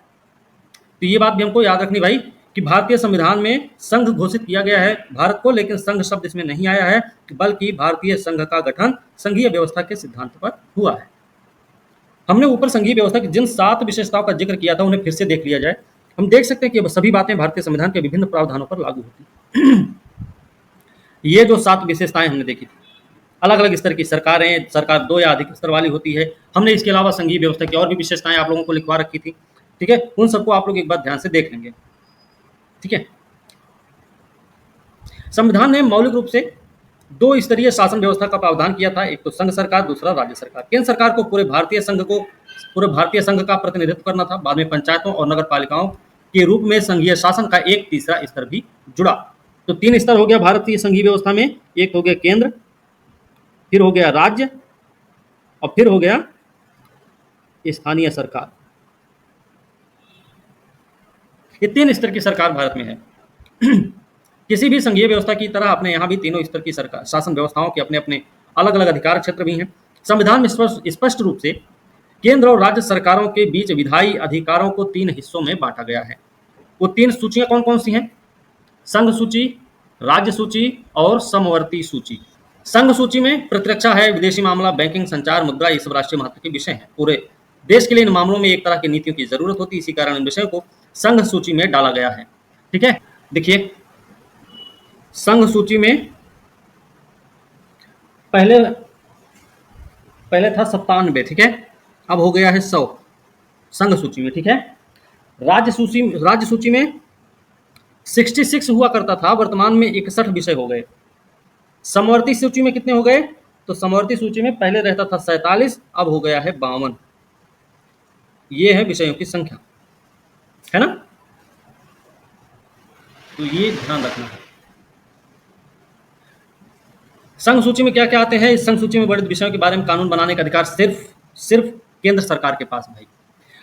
[SPEAKER 1] तो ये बात भी हमको याद रखनी भाई, कि भारतीय संविधान में संघ घोषित किया गया है भारत को, लेकिन संघ शब्द इसमें नहीं आया है, बल्कि भारतीय संघ का गठन संघीय व्यवस्था के सिद्धांत पर हुआ है। हमने ऊपर संघीय व्यवस्था की जिन 7 विशेषताओं का जिक्र किया था, उन्हें फिर से देख लिया जाए। हम देख सकते हैं कि सभी बातें भारतीय संविधान के विभिन्न प्रावधानों पर लागू होती। ये जो 7 विशेषताएं हमने देखी थी, अलग अलग स्तर की सरकारें, सरकार 2 या अधिक स्तर वाली होती है। हमने इसके अलावा संघीय व्यवस्था की और भी विशेषताएं आप लोगों को लिखवा रखी थी। ठीक है, उन सबको आप लोग एक बार ध्यान से देख लेंगे। ठीक है, संविधान ने मौलिक रूप से 2 स्तरीय शासन व्यवस्था का प्रावधान किया था, एक तो संघ सरकार, दूसरा राज्य सरकार। केंद्र सरकार को पूरे भारतीय संघ का प्रतिनिधित्व करना था। बाद में पंचायतों और नगर पालिकाओं के रूप में संघीय शासन का एक तीसरा स्तर भी जुड़ा। तो 3 स्तर हो गया भारतीय संघीय व्यवस्था में। एक हो गया केंद्र, फिर हो गया राज्य, और फिर हो गया स्थानीय सरकार। ये 3 स्तर की सरकार भारत में है। किसी भी संघीय व्यवस्था की तरह अपने यहाँ भी तीनों स्तर की सरकार, शासन व्यवस्थाओं के अपने अपने अलग अलग अधिकार क्षेत्र भी हैं। संविधान में स्पष्ट रूप से केंद्र और राज्य सरकारों के बीच विधायी अधिकारों को 3 हिस्सों में बांटा गया है। वो 3 सूचियां कौन कौन सी हैं? संघ सूची, राज्य सूची और समवर्ती सूची। संघ सूची में प्रतिरक्षा है, विदेशी मामला, बैंकिंग, संचार, मुद्रा, ये सब राष्ट्रीय महत्व के विषय हैं। पूरे देश के लिए इन मामलों में एक तरह की नीतियों की जरूरत होती है, इसी कारण इन विषयों को संघ सूची में डाला गया है। ठीक है, देखिए संघ सूची में पहले था 97, ठीक है, अब हो गया है 100 संघ सूची में। ठीक है, राज्य सूची में 66 हुआ करता था, वर्तमान में 61 विषय हो गए। समवर्ती सूची में कितने हो गए? तो समवर्ती सूची में पहले रहता था 47, अब हो गया है 52। ये है विषयों की संख्या, है ना। तो ये ध्यान रखना है। संघ सूची में क्या क्या आते हैं? इस संघ सूची में वर्णित विषयों के बारे में कानून बनाने का अधिकार सिर्फ केंद्र सरकार के पास भाई।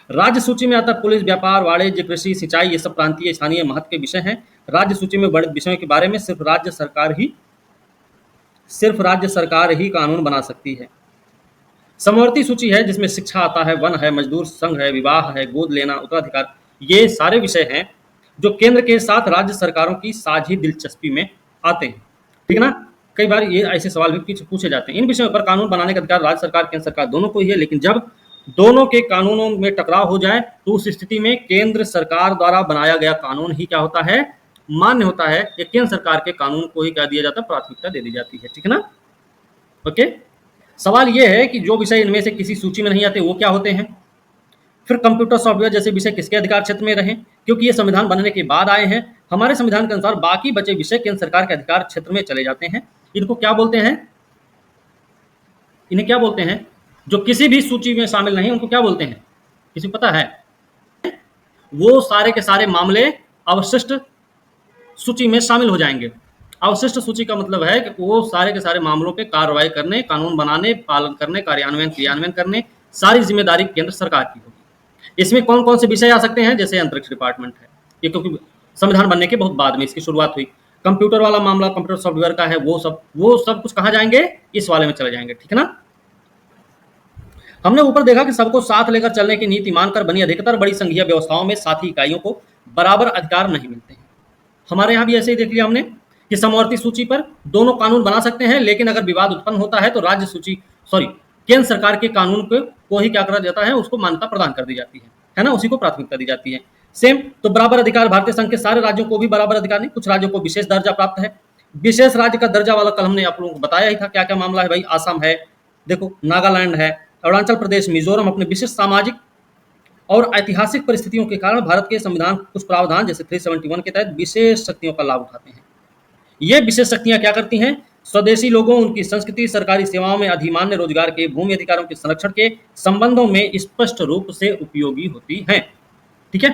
[SPEAKER 1] राज्य सूची में आता है पुलिस, व्यापार, वाणिज्य, कृषि, सिंचाई, ये सब प्रांतीय स्थानीय महत्व के विषय हैं। राज्य सूची में वर्णित विषयों के बारे में सिर्फ राज्य सरकार ही कानून बना सकती है। समवर्ती सूची है जिसमें शिक्षा आता है, वन है, मजदूर संघ है, विवाह है, गोद लेना, उत्तराधिकार, ये सारे विषय हैं जो केंद्र के साथ राज्य सरकारों की साझी दिलचस्पी में आते हैं। ठीक है ना? कई बार ये ऐसे सवाल भी पूछे जाते हैं। इन विषयों पर कानून बनाने का अधिकार राज्य सरकार, केंद्र सरकार दोनों को ही है, लेकिन जब दोनों के कानूनों में टकराव हो जाए तो उस स्थिति में केंद्र सरकार द्वारा बनाया गया कानून ही क्या होता है, मान्य होता है। या केंद्र सरकार के कानून को ही क्या दिया जाता है, प्राथमिकता दे दी जाती है। ठीक है ना? ओके। सवाल यह है कि जो विषय इनमें से किसी सूची में नहीं आते वो क्या होते हैं। फिर कंप्यूटर सॉफ्टवेयर जैसे विषय किसके अधिकार क्षेत्र में रहे, क्योंकि ये संविधान बनने के बाद आए हैं। हमारे संविधान के अनुसार बाकी बचे विषय केंद्र सरकार के अधिकार क्षेत्र में चले जाते हैं। इनको क्या बोलते हैं, इन्हें क्या बोलते हैं, जो किसी भी सूची में शामिल नहीं उनको क्या बोलते हैं, किसी को पता है? वो सारे के सारे मामले अवशिष्ट सूची में शामिल हो जाएंगे। अवशिष्ट सूची का मतलब है कि वो सारे के सारे मामलों पे कार्रवाई करने, कानून बनाने, पालन करने, कार्यान्वयन क्रियान्वयन करने, सारी जिम्मेदारी केंद्र सरकार की होगी। इसमें कौन कौन से विषय आ सकते हैं, जैसे अंतरिक्ष डिपार्टमेंट है, ये क्योंकि संविधान बनने के बहुत बाद में इसकी शुरुआत हुई। कंप्यूटर वाला मामला कंप्यूटर सॉफ्टवेयर का है, वो सब कुछ कहाँ जाएंगे, इस वाले में चले जाएंगे। ठीक है ना? हमने ऊपर देखा कि सबको साथ लेकर चलने की नीति मानकर बनी अधिकतर बड़ी संघीय व्यवस्थाओं में साथी इकाइयों को बराबर अधिकार नहीं मिलते हैं। हमारे यहाँ भी ऐसे ही देख लिया हमने कि समवर्ती सूची पर दोनों कानून बना सकते हैं, लेकिन अगर विवाद उत्पन्न होता है तो केंद्र सरकार के कानून को ही क्या करा जाता है, उसको मान्यता प्रदान कर दी जाती है ना, उसी को प्राथमिकता दी जाती है। सेम तो बराबर अधिकार भारतीय संघ के सारे राज्यों को भी बराबर अधिकार नहीं, कुछ राज्यों को विशेष दर्जा प्राप्त है। विशेष राज्य का दर्जा वाला कल हमने आप लोगों को बताया ही था क्या क्या मामला है भाई। आसाम है, देखो नागालैंड है, अरुणाचल प्रदेश, मिजोरम अपने विशिष्ट सामाजिक और ऐतिहासिक परिस्थितियों के कारण भारत के संविधान कुछ प्रावधान जैसे 371 के तहत विशेष शक्तियों का लाभ उठाते हैं। ये विशेष शक्तियां क्या करती हैं, स्वदेशी लोगों, उनकी संस्कृति, सरकारी सेवाओं में अधिमान्य रोजगार के, भूमि अधिकारों के संरक्षण के संबंधों में स्पष्ट रूप से उपयोगी होती हैं। ठीक है?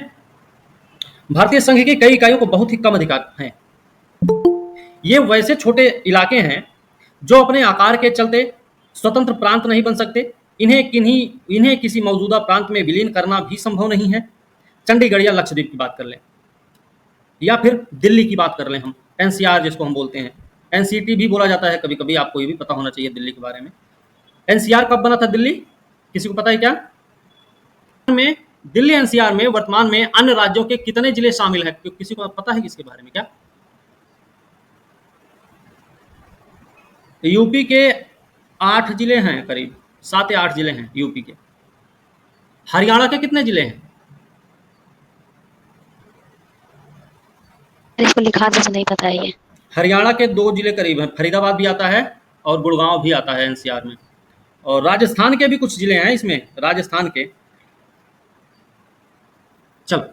[SPEAKER 1] भारतीय संघ की कई इकाइयों को बहुत ही कम अधिकार हैं। ये वैसे छोटे इलाके हैं जो अपने आकार के चलते स्वतंत्र प्रांत नहीं बन सकते। इन्हें किसी मौजूदा प्रांत में विलीन करना भी संभव नहीं है। चंडीगढ़ या लक्षद्वीप की बात कर लें, या फिर दिल्ली की बात कर लें, हम एनसीआर जिसको हम बोलते हैं, एनसीटी भी बोला जाता है कभी कभी, आपको ये भी पता होना चाहिए दिल्ली के बारे में। एनसीआर कब बना था दिल्ली, किसी को पता है क्या? में दिल्ली एनसीआर में वर्तमान में अन्य राज्यों के कितने जिले शामिल हैं, किसी को पता है इसके बारे में क्या? यूपी के 8 जिले हैं, करीब 7 या 8 जिले हैं यूपी के। हरियाणा के कितने जिले हैं?
[SPEAKER 2] इसको लिखा तो नहीं पता है ये।
[SPEAKER 1] हरियाणा के 2 जिले करीब हैं, फरीदाबाद भी आता है और गुड़गांव भी आता है एनसीआर में। और राजस्थान के भी कुछ जिले हैं इसमें, राजस्थान के। चल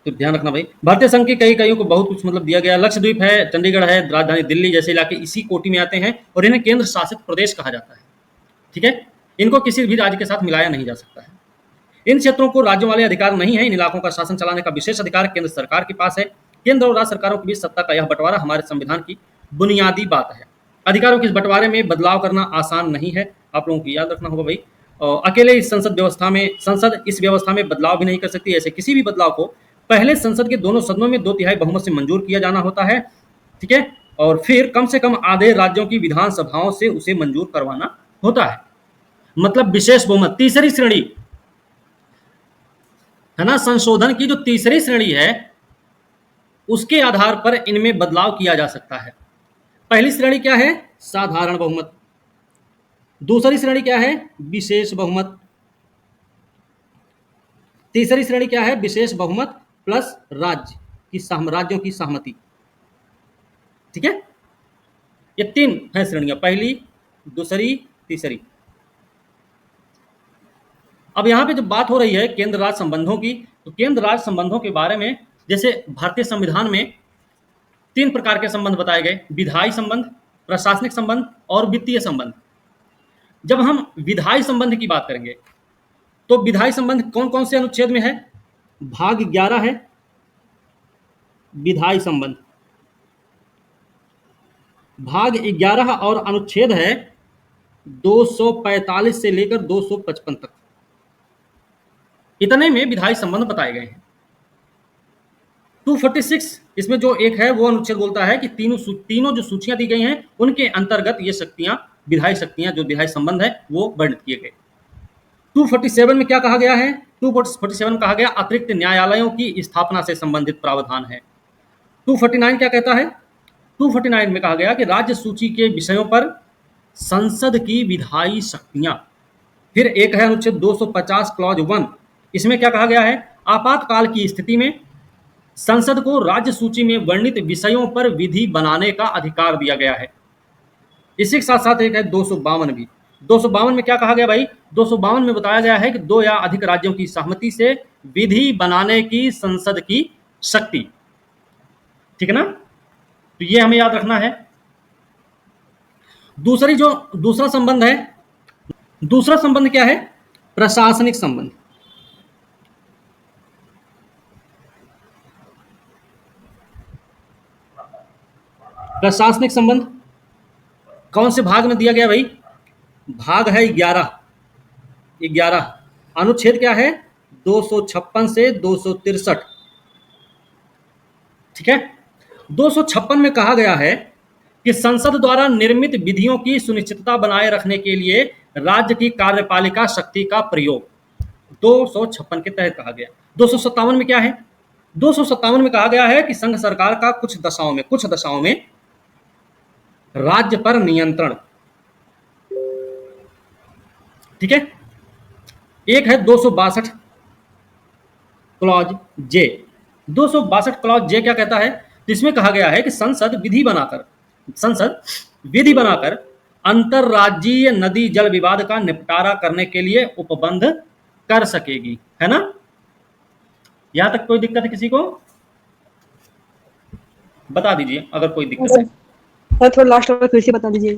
[SPEAKER 1] तो ध्यान रखना भाई, भारतीय संघ की कई इकाइयों को बहुत कुछ मतलब दिया गया। लक्षद्वीप है, चंडीगढ़ है, राजधानी दिल्ली जैसे इलाके इसी कोटि में आते हैं और इन्हें केंद्र शासित प्रदेश कहा जाता है। ठीक है? इनको किसी भी राज्य के साथ मिलाया नहीं जा सकता है। इन क्षेत्रों को राज्यों वाले अधिकार नहीं है। इन इलाकों का शासन चलाने का विशेष अधिकार केंद्र सरकार के पास है। केंद्र और राज्य सरकारों के बीच सत्ता का यह बंटवारा हमारे संविधान की बुनियादी बात है। अधिकारों के इस बंटवारे में बदलाव करना आसान नहीं है, आप लोगों को याद रखना होगा भाई। और अकेले इस संसद इस व्यवस्था में बदलाव भी नहीं कर सकती। ऐसे किसी भी बदलाव को पहले संसद के दोनों सदनों में 2/3 बहुमत से मंजूर किया जाना होता है। ठीक है? और फिर कम से कम आधे राज्यों की विधानसभाओं से उसे मंजूर करवाना होता है। मतलब विशेष बहुमत, तीसरी श्रेणी है ना, संशोधन की जो तीसरी श्रेणी है उसके आधार पर इनमें बदलाव किया जा सकता है। पहली श्रेणी क्या है, साधारण बहुमत। दूसरी श्रेणी क्या है, विशेष बहुमत। तीसरी श्रेणी क्या है, विशेष बहुमत प्लस राज्यों की सहमति। ठीक है? ये 3 है श्रेणियां, पहली, दूसरी, तीसरी। अब यहां पे जब बात हो रही है केंद्र राज्य संबंधों की, तो केंद्र राज्य संबंधों के बारे में जैसे भारतीय संविधान में 3 प्रकार के संबंध बताए गए, विधायी संबंध, प्रशासनिक संबंध और वित्तीय संबंध। जब हम विधायी संबंध की बात करेंगे तो विधायी संबंध कौन कौन से अनुच्छेद में है, भाग 11 है विधायी संबंध, भाग 11 और अनुच्छेद है 245 से लेकर 255 तक। इतने में विधायी संबंध बताए गए हैं। 246 इसमें जो एक है वो अनुच्छेद बोलता है कि तीनों जो सूचियां दी गई हैं उनके अंतर्गत ये शक्तियां, विधायी शक्तियां, जो विधायी संबंध है वो वर्णित किए गए। 247 में क्या कहा गया है? 247 में कहा गया अतिरिक्त न्यायालयों की स्थापना से संबंधित प्रावधान है। 249 क्या कहता है? 249 में कहा गया कि राज्य सूची के विषयों पर संसद की विधायी शक्तियां। फिर एक है अनुच्छेद 250 क्लॉज 1, इसमें क्या कहा गया है? आपातकाल की स्थिति में संसद को राज्य सूची में वर्णित विषयों पर विधि बनाने का अधिकार दिया गया है। इसी के साथ साथ एक है 252 भी। 252 में क्या कहा गया भाई? 252 में बताया गया है कि 2 या अधिक राज्यों की सहमति से विधि बनाने की संसद की शक्ति। ठीक है ना? तो ये हमें याद रखना है। दूसरा संबंध है, दूसरा संबंध क्या है? प्रशासनिक संबंध। प्रशासनिक संबंध कौन से भाग में दिया गया भाई? भाग है 11। अनुच्छेद क्या है? 256 से 263। ठीक है। 256 में कहा गया है कि संसद द्वारा निर्मित विधियों की सुनिश्चितता बनाए रखने के लिए राज्य की कार्यपालिका शक्ति का प्रयोग 256 के तहत कहा गया। 257 में क्या है? 257 में कहा गया है कि संघ सरकार का कुछ दशाओं में राज्य पर नियंत्रण। ठीक है। एक है 262 क्लॉज जे। 262 क्लॉज जे क्या कहता है? इसमें कहा गया है कि संसद विधि बनाकर अंतरराज्यीय नदी जल विवाद का निपटारा करने के लिए उपबंध कर सकेगी। है ना? यहां तक कोई दिक्कत है किसी को? बता दीजिए अगर कोई दिक्कत है।
[SPEAKER 3] सर थोड़ा लास्ट वाला फिर से बता दीजिए।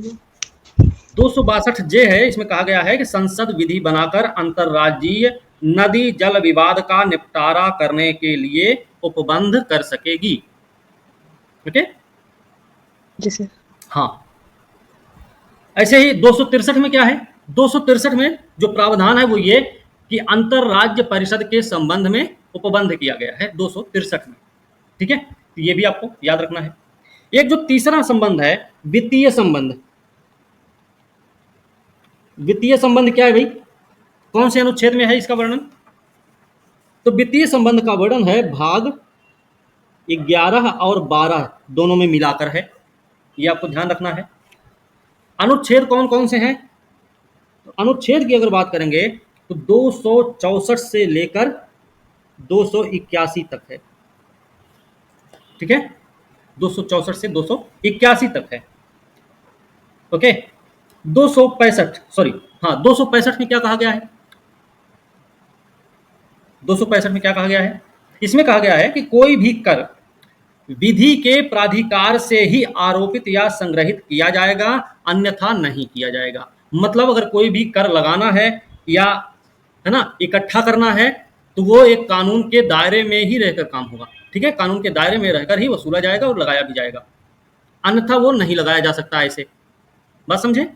[SPEAKER 1] 262 जे है, इसमें कहा गया है कि संसद विधि बनाकर अंतरराज्यीय नदी जल विवाद का निपटारा करने के लिए उपबंध कर सकेगी। ओके
[SPEAKER 3] जी सर।
[SPEAKER 1] हाँ, ऐसे ही 263 में क्या है? 263 में जो प्रावधान है वो ये कि अंतरराज्य परिषद के संबंध में उपबंध किया गया है 263 में। ठीक है, तो ये भी आपको याद रखना है। एक जो तीसरा संबंध है वित्तीय संबंध। वित्तीय संबंध क्या है भाई? कौन से अनुच्छेद में है इसका वर्णन? तो वित्तीय संबंध का वर्णन है भाग 11 और 12 दोनों में मिलाकर है। ये आपको ध्यान रखना है। अनुच्छेद कौन कौन से हैं? तो अनुच्छेद की अगर बात करेंगे तो 264 से लेकर 281 तक है। ठीक है, 264 से 281 तक है। ओके, 265 में क्या कहा गया है? 265 में क्या कहा गया है? इसमें कहा गया है कि कोई भी कर विधि के प्राधिकार से ही आरोपित या संग्रहित किया जाएगा, अन्यथा नहीं किया जाएगा। मतलब अगर कोई भी कर लगाना है या है ना इकट्ठा करना है तो वो एक कानून के दायरे में ही रहकर काम होगा। ठीक है, कानून के दायरे में रहकर ही वसूला जाएगा और लगाया भी जाएगा, अन्यथा वो नहीं लगाया जा सकता। ऐसे बात समझे?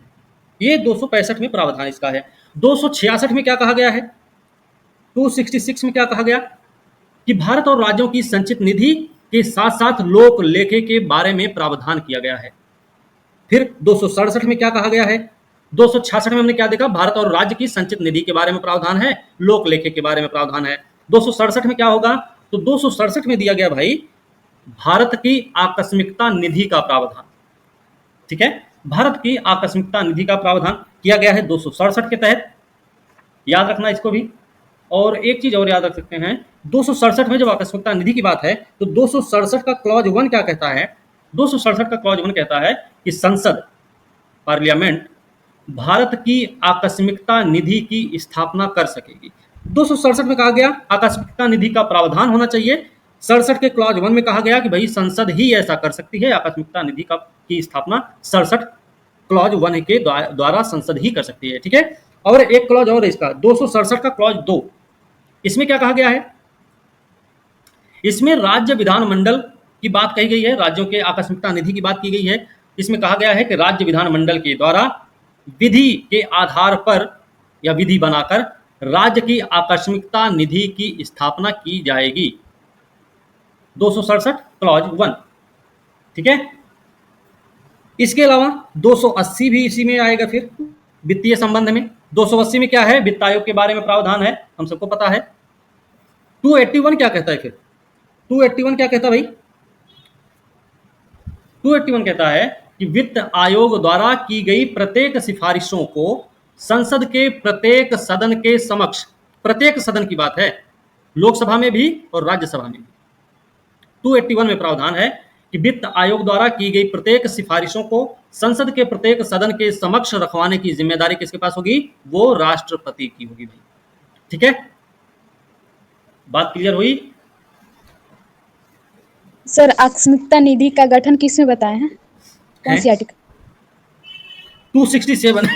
[SPEAKER 1] ये 265 में प्रावधान इसका है। 266 में क्या कहा गया है? 266 में क्या कहा गया कि भारत और राज्यों की संचित निधि के साथ साथ लोक लेखे के बारे में प्रावधान किया गया है। फिर 267 में क्या कहा गया है? 266 में हमने क्या देखा? भारत और राज्य की संचित निधि के बारे में प्रावधान है, लोक लेखे के बारे में प्रावधान है। 267 में क्या होगा? तो 267 में दिया गया भाई भारत की आकस्मिकता निधि का प्रावधान। ठीक है, भारत की आकस्मिकता निधि का प्रावधान किया गया है 267 के तहत। याद रखना इसको भी। और एक चीज और याद रख सकते हैं, 267 में जब आकस्मिकता निधि की बात है तो 267 का क्लॉज 1 क्या कहता है? 267 का क्लॉज 1 कहता है कि संसद, पार्लियामेंट भारत की आकस्मिकता निधि की स्थापना कर सकेगी। 267 में कहा गया आकस्मिकता निधि का प्रावधान होना चाहिए। 67 के क्लॉज 1 में कहा गया कि भाई संसद ही ऐसा कर सकती है, आकस्मिकता निधि की स्थापना 67 क्लॉज 1 के द्वारा संसद ही कर सकती है। ठीक है, और एक क्लॉज और है इसका 267 का क्लॉज 2। इसमें क्या कहा गया है? इसमें राज्य विधानमंडल की बात कही गई है, राज्यों के आकस्मिकता निधि की बात की गई है। इसमें कहा गया है कि राज्य विधानमंडल के द्वारा विधि के आधार पर या विधि बनाकर राज्य की आकस्मिकता निधि की स्थापना की जाएगी। 267 क्लॉज 1, ठीक है। इसके अलावा 280 भी इसी में आएगा फिर वित्तीय संबंध में। 280 में क्या है, वित्त आयोग के बारे में प्रावधान है, हम सबको पता है। 281 क्या कहता है फिर, 281 क्या कहता है भाई, 281 कहता है कि वित्त आयोग द्वारा की गई प्रत्येक सिफारिशों को संसद के प्रत्येक सदन के समक्ष, प्रत्येक सदन की बात है, लोकसभा में भी और राज्यसभा में भी। 281 में प्रावधान है कि वित्त आयोग द्वारा की गई प्रत्येक सिफारिशों को संसद के प्रत्येक सदन के समक्ष रखवाने की जिम्मेदारी किसके पास होगी, वो राष्ट्रपति की होगी भाई, ठीक है। बात क्लियर हुई?
[SPEAKER 2] सर आकस्मिकता निधि का गठन किसमें बताए हैं, कौन सी आर्टिकल?
[SPEAKER 1] 267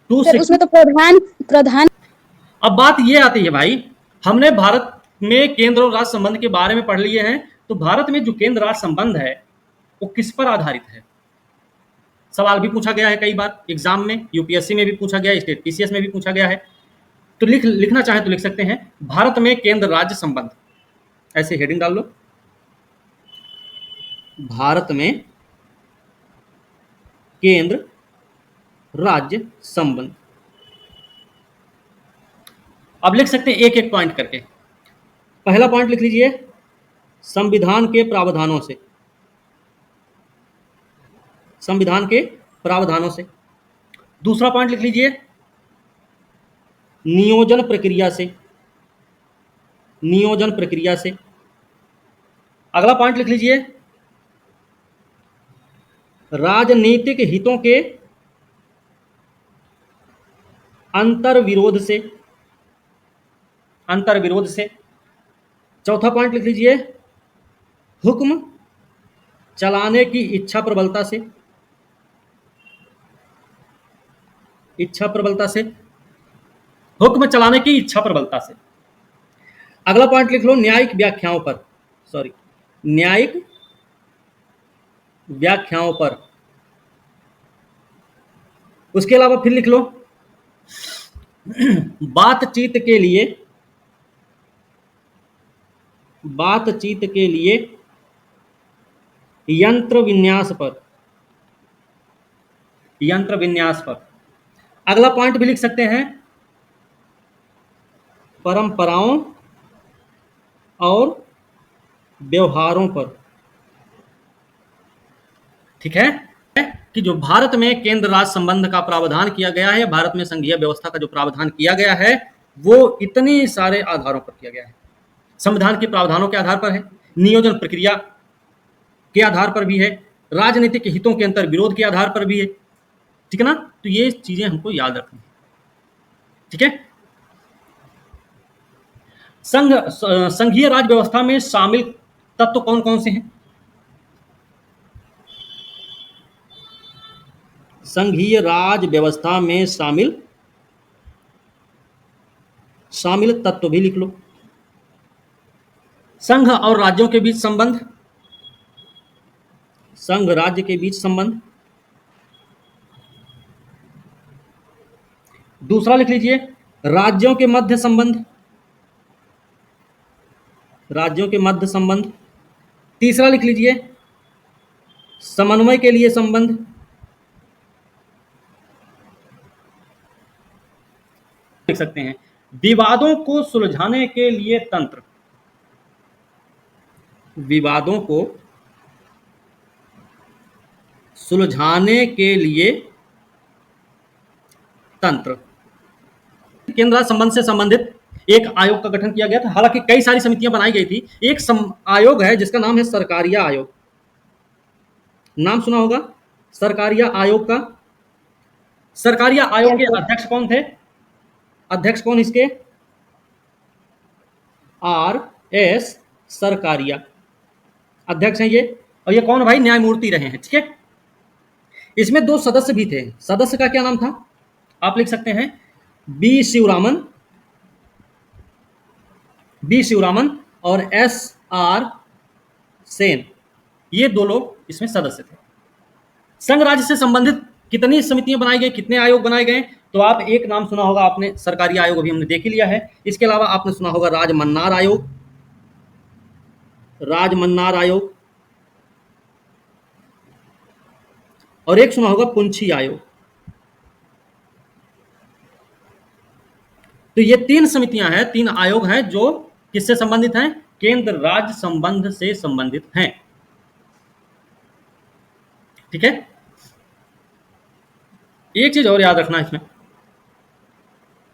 [SPEAKER 2] सर उसमें तो प्रधान
[SPEAKER 1] अब बात ये आती है भाई, हमने भारत में केंद्र और राज्य संबंध के बारे में पढ़ लिए हैं, तो भारत में जो केंद्र राज्य संबंध है वो किस पर आधारित है? सवाल भी पूछा गया है कई बार एग्जाम में, यूपीएससी में भी पूछा गया है, स्टेट पीसीएस में भी पूछा गया है। तो लिखना चाहे तो लिख सकते हैं, भारत में केंद्र राज्य संबंध, ऐसे हेडिंग डाल लो, भारत में केंद्र राज्य संबंध। अब लिख सकते हैं एक एक पॉइंट करके। पहला पॉइंट लिख लीजिए, संविधान के प्रावधानों से, संविधान के प्रावधानों से। दूसरा पॉइंट लिख लीजिए, नियोजन प्रक्रिया से, नियोजन प्रक्रिया से। अगला पॉइंट लिख लीजिए, राजनीतिक हितों के अंतर्विरोध से, अंतर्विरोध से। चौथा पॉइंट लिख लीजिए, हुक्म चलाने की इच्छा प्रबलता से, इच्छा प्रबलता से, हुक्म चलाने की इच्छा प्रबलता से। अगला पॉइंट लिख लो, न्यायिक व्याख्याओं पर, सॉरी न्यायिक व्याख्याओं पर। उसके अलावा फिर लिख लो, बातचीत के लिए, बातचीत के लिए यंत्र विन्यास पर, यंत्र विन्यास पर। अगला पॉइंट भी लिख सकते हैं, परंपराओं और व्यवहारों पर, ठीक है। कि जो भारत में केंद्र राज्य संबंध का प्रावधान किया गया है, भारत में संघीय व्यवस्था का जो प्रावधान किया गया है, वो इतने सारे आधारों पर किया गया है। संविधान के प्रावधानों के आधार पर है, नियोजन प्रक्रिया के आधार पर भी है, राजनीतिक हितों के अंतर विरोध के आधार पर भी है, ठीक है ना। तो ये चीजें हमको याद रखनी है, ठीक है। संघीय राज्य व्यवस्था में शामिल तत्व कौन कौन से हैं? संघीय राज्य व्यवस्था में शामिल तत्व भी लिख लो। संघ और राज्यों के बीच संबंध, संघ राज्य के बीच संबंध। दूसरा लिख लीजिए, राज्यों के मध्य संबंध, राज्यों के मध्य संबंध। तीसरा लिख लीजिए, समन्वय के लिए संबंध। लिख सकते हैं, विवादों को सुलझाने के लिए तंत्र, विवादों को सुलझाने के लिए तंत्र। केंद्र राज्य संबंध से संबंधित एक आयोग का गठन किया गया था, हालांकि कई सारी समितियां बनाई गई थी। एक आयोग है जिसका नाम है सरकारिया आयोग, नाम सुना होगा सरकारिया आयोग का। सरकारिया आयोग के अध्यक्ष कौन थे? अध्यक्ष कौन इसके? R.S. सरकारिया अध्यक्ष हैं ये। और ये कौन भाई? न्यायमूर्ति रहे हैं, ठीक है। इसमें दो सदस्य भी थे, सदस्य का क्या नाम था आप लिख सकते हैं, बी शिवरामन और S.R. सेन, ये दो लोग इसमें सदस्य थे। संघ राज्य से संबंधित कितनी समितियां बनाई गई, कितने आयोग बनाए गए? तो आप एक नाम सुना होगा आपने, सरकारी आयोग अभी हमने देख ही लिया है। इसके अलावा आपने सुना होगा राजमन्नार आयोग, राजमन्नार आयोग, और एक सुना होगा पुंछी आयोग। तो ये 3 समितियां हैं, 3 आयोग हैं जो किससे संबंधित हैं? केंद्र राज्य संबंध से संबंधित हैं। ठीक है। एक चीज और याद रखना इसमें,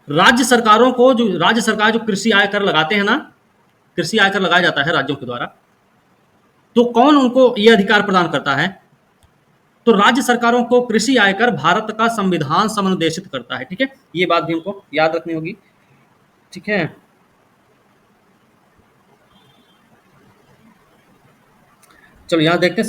[SPEAKER 1] राज्य सरकारों को, जो राज्य सरकार जो कृषि आयकर लगाते हैं ना, कृषि आयकर लगाया जाता है राज्यों के द्वारा, तो कौन उनको यह अधिकार प्रदान करता है? तो राज्य सरकारों को कृषि आयकर भारत का संविधान समनुदेशित करता है। ठीक है, ये बात भी हमको याद रखनी होगी। ठीक है, चलो यहां देखते हैं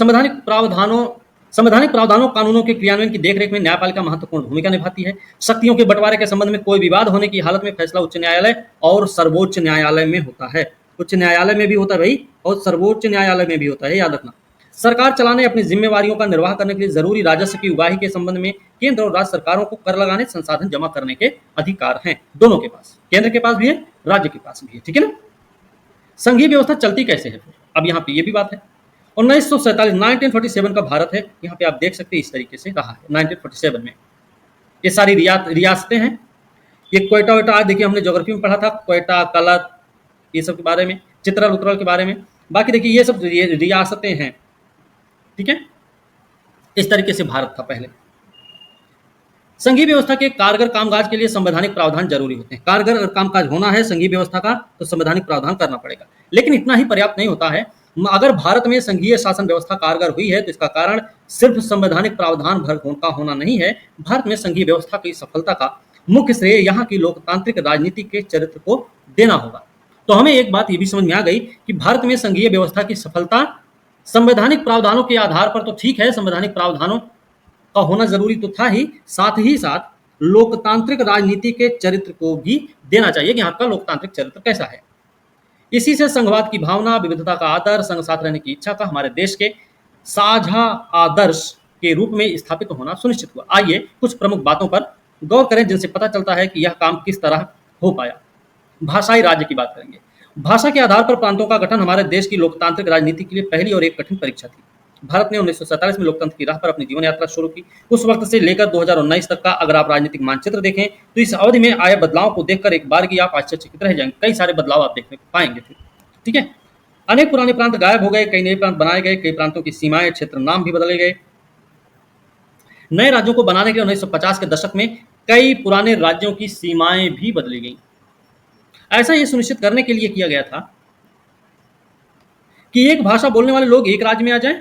[SPEAKER 1] संवैधानिक प्रावधानों कानूनों के क्रियान्वयन की देखरेख में न्यायपालिका महत्वपूर्ण भूमिका निभाती है। शक्तियों के बंटवारे के संबंध में कोई विवाद होने की हालत में फैसला उच्च न्यायालय और सर्वोच्च न्यायालय में होता है। उच्च न्यायालय में भी होता है भाई, और सर्वोच्च न्यायालय में भी होता है, याद रखना। सरकार चलाने अपनी जिम्मेवारियों का निर्वाह करने के लिए जरूरी राजस्व की उगाही के संबंध में केंद्र और राज्य सरकारों को कर लगाने, संसाधन जमा करने के अधिकार हैं, दोनों के पास, केंद्र के पास भी है, राज्य के पास भी है। ठीक है ना। संघीय व्यवस्था चलती कैसे है? अब यहाँ पे ये भी बात है। 1947 का भारत है, यहाँ पे आप देख सकते हैं इस तरीके से रहा है। 1947 में ये सारी रियासतें हैं। ये क्वेटा वेटा, आज देखिए हमने ज्योग्राफी में पढ़ा था, क्वेटा, कलत, ये सब के बारे में, चित्रल उत्तरल के बारे में। बाकी देखिए ये सब रियासतें हैं। ठीक है, इस तरीके से भारत था पहले। संघीय व्यवस्था के कारगर कामकाज के लिए संवैधानिक प्रावधान जरूरी होते हैं। कारगर अगर कामकाज होना है संघीय व्यवस्था का, तो संवैधानिक प्रावधान करना पड़ेगा। लेकिन इतना ही पर्याप्त नहीं होता है। अगर भारत में संघीय शासन व्यवस्था कारगर हुई है तो इसका कारण सिर्फ संवैधानिक प्रावधान भर का होना नहीं है। भारत में संघीय व्यवस्था की सफलता का मुख्य श्रेय यहाँ की लोकतांत्रिक राजनीति के चरित्र को देना होगा। तो हमें एक बात ये भी समझ में आ गई कि भारत में संघीय व्यवस्था की सफलता संवैधानिक प्रावधानों के आधार पर तो ठीक है, संवैधानिक प्रावधानों का होना जरूरी तो था ही साथ लोकतांत्रिक राजनीति के चरित्र को भी देना चाहिए कि आपका लोकतांत्रिक चरित्र कैसा है। इसी से संघवाद की भावना, विविधता का आदर, संघ साथ रहने की इच्छा का हमारे देश के साझा आदर्श के रूप में स्थापित होना सुनिश्चित हुआ। आइए कुछ प्रमुख बातों पर गौर करें जिनसे पता चलता है कि यह काम किस तरह हो पाया। भाषाई राज्य की बात करेंगे। भाषा के आधार पर प्रांतों का गठन हमारे देश की लोकतांत्रिक राजनीति के लिए पहली और एक कठिन परीक्षा थी। भारत ने 1947 में लोकतंत्र की राह पर अपनी जीवन यात्रा शुरू की। उस वक्त से लेकर 2019 तक का अगर आप राजनीतिक मानचित्र देखें तो इस अवधि में आए बदलाव को देखकर एक बार की आप आश्चर्यचकित रह जाएंगे। कई सारे बदलाव आप देखने को पाएंगे फिर। ठीक है, अनेक पुराने प्रांत गायब हो गए, कई नए प्रांत बनाए गए, कई प्रांतों की सीमाएं, क्षेत्र नाम भी बदले गए। नए राज्यों को बनाने के लिए 1950 के दशक में कई पुराने राज्यों की सीमाएं भी बदली गई। ऐसा ये सुनिश्चित करने के लिए किया गया था कि एक भाषा बोलने वाले लोग एक राज्य में आ जाएं।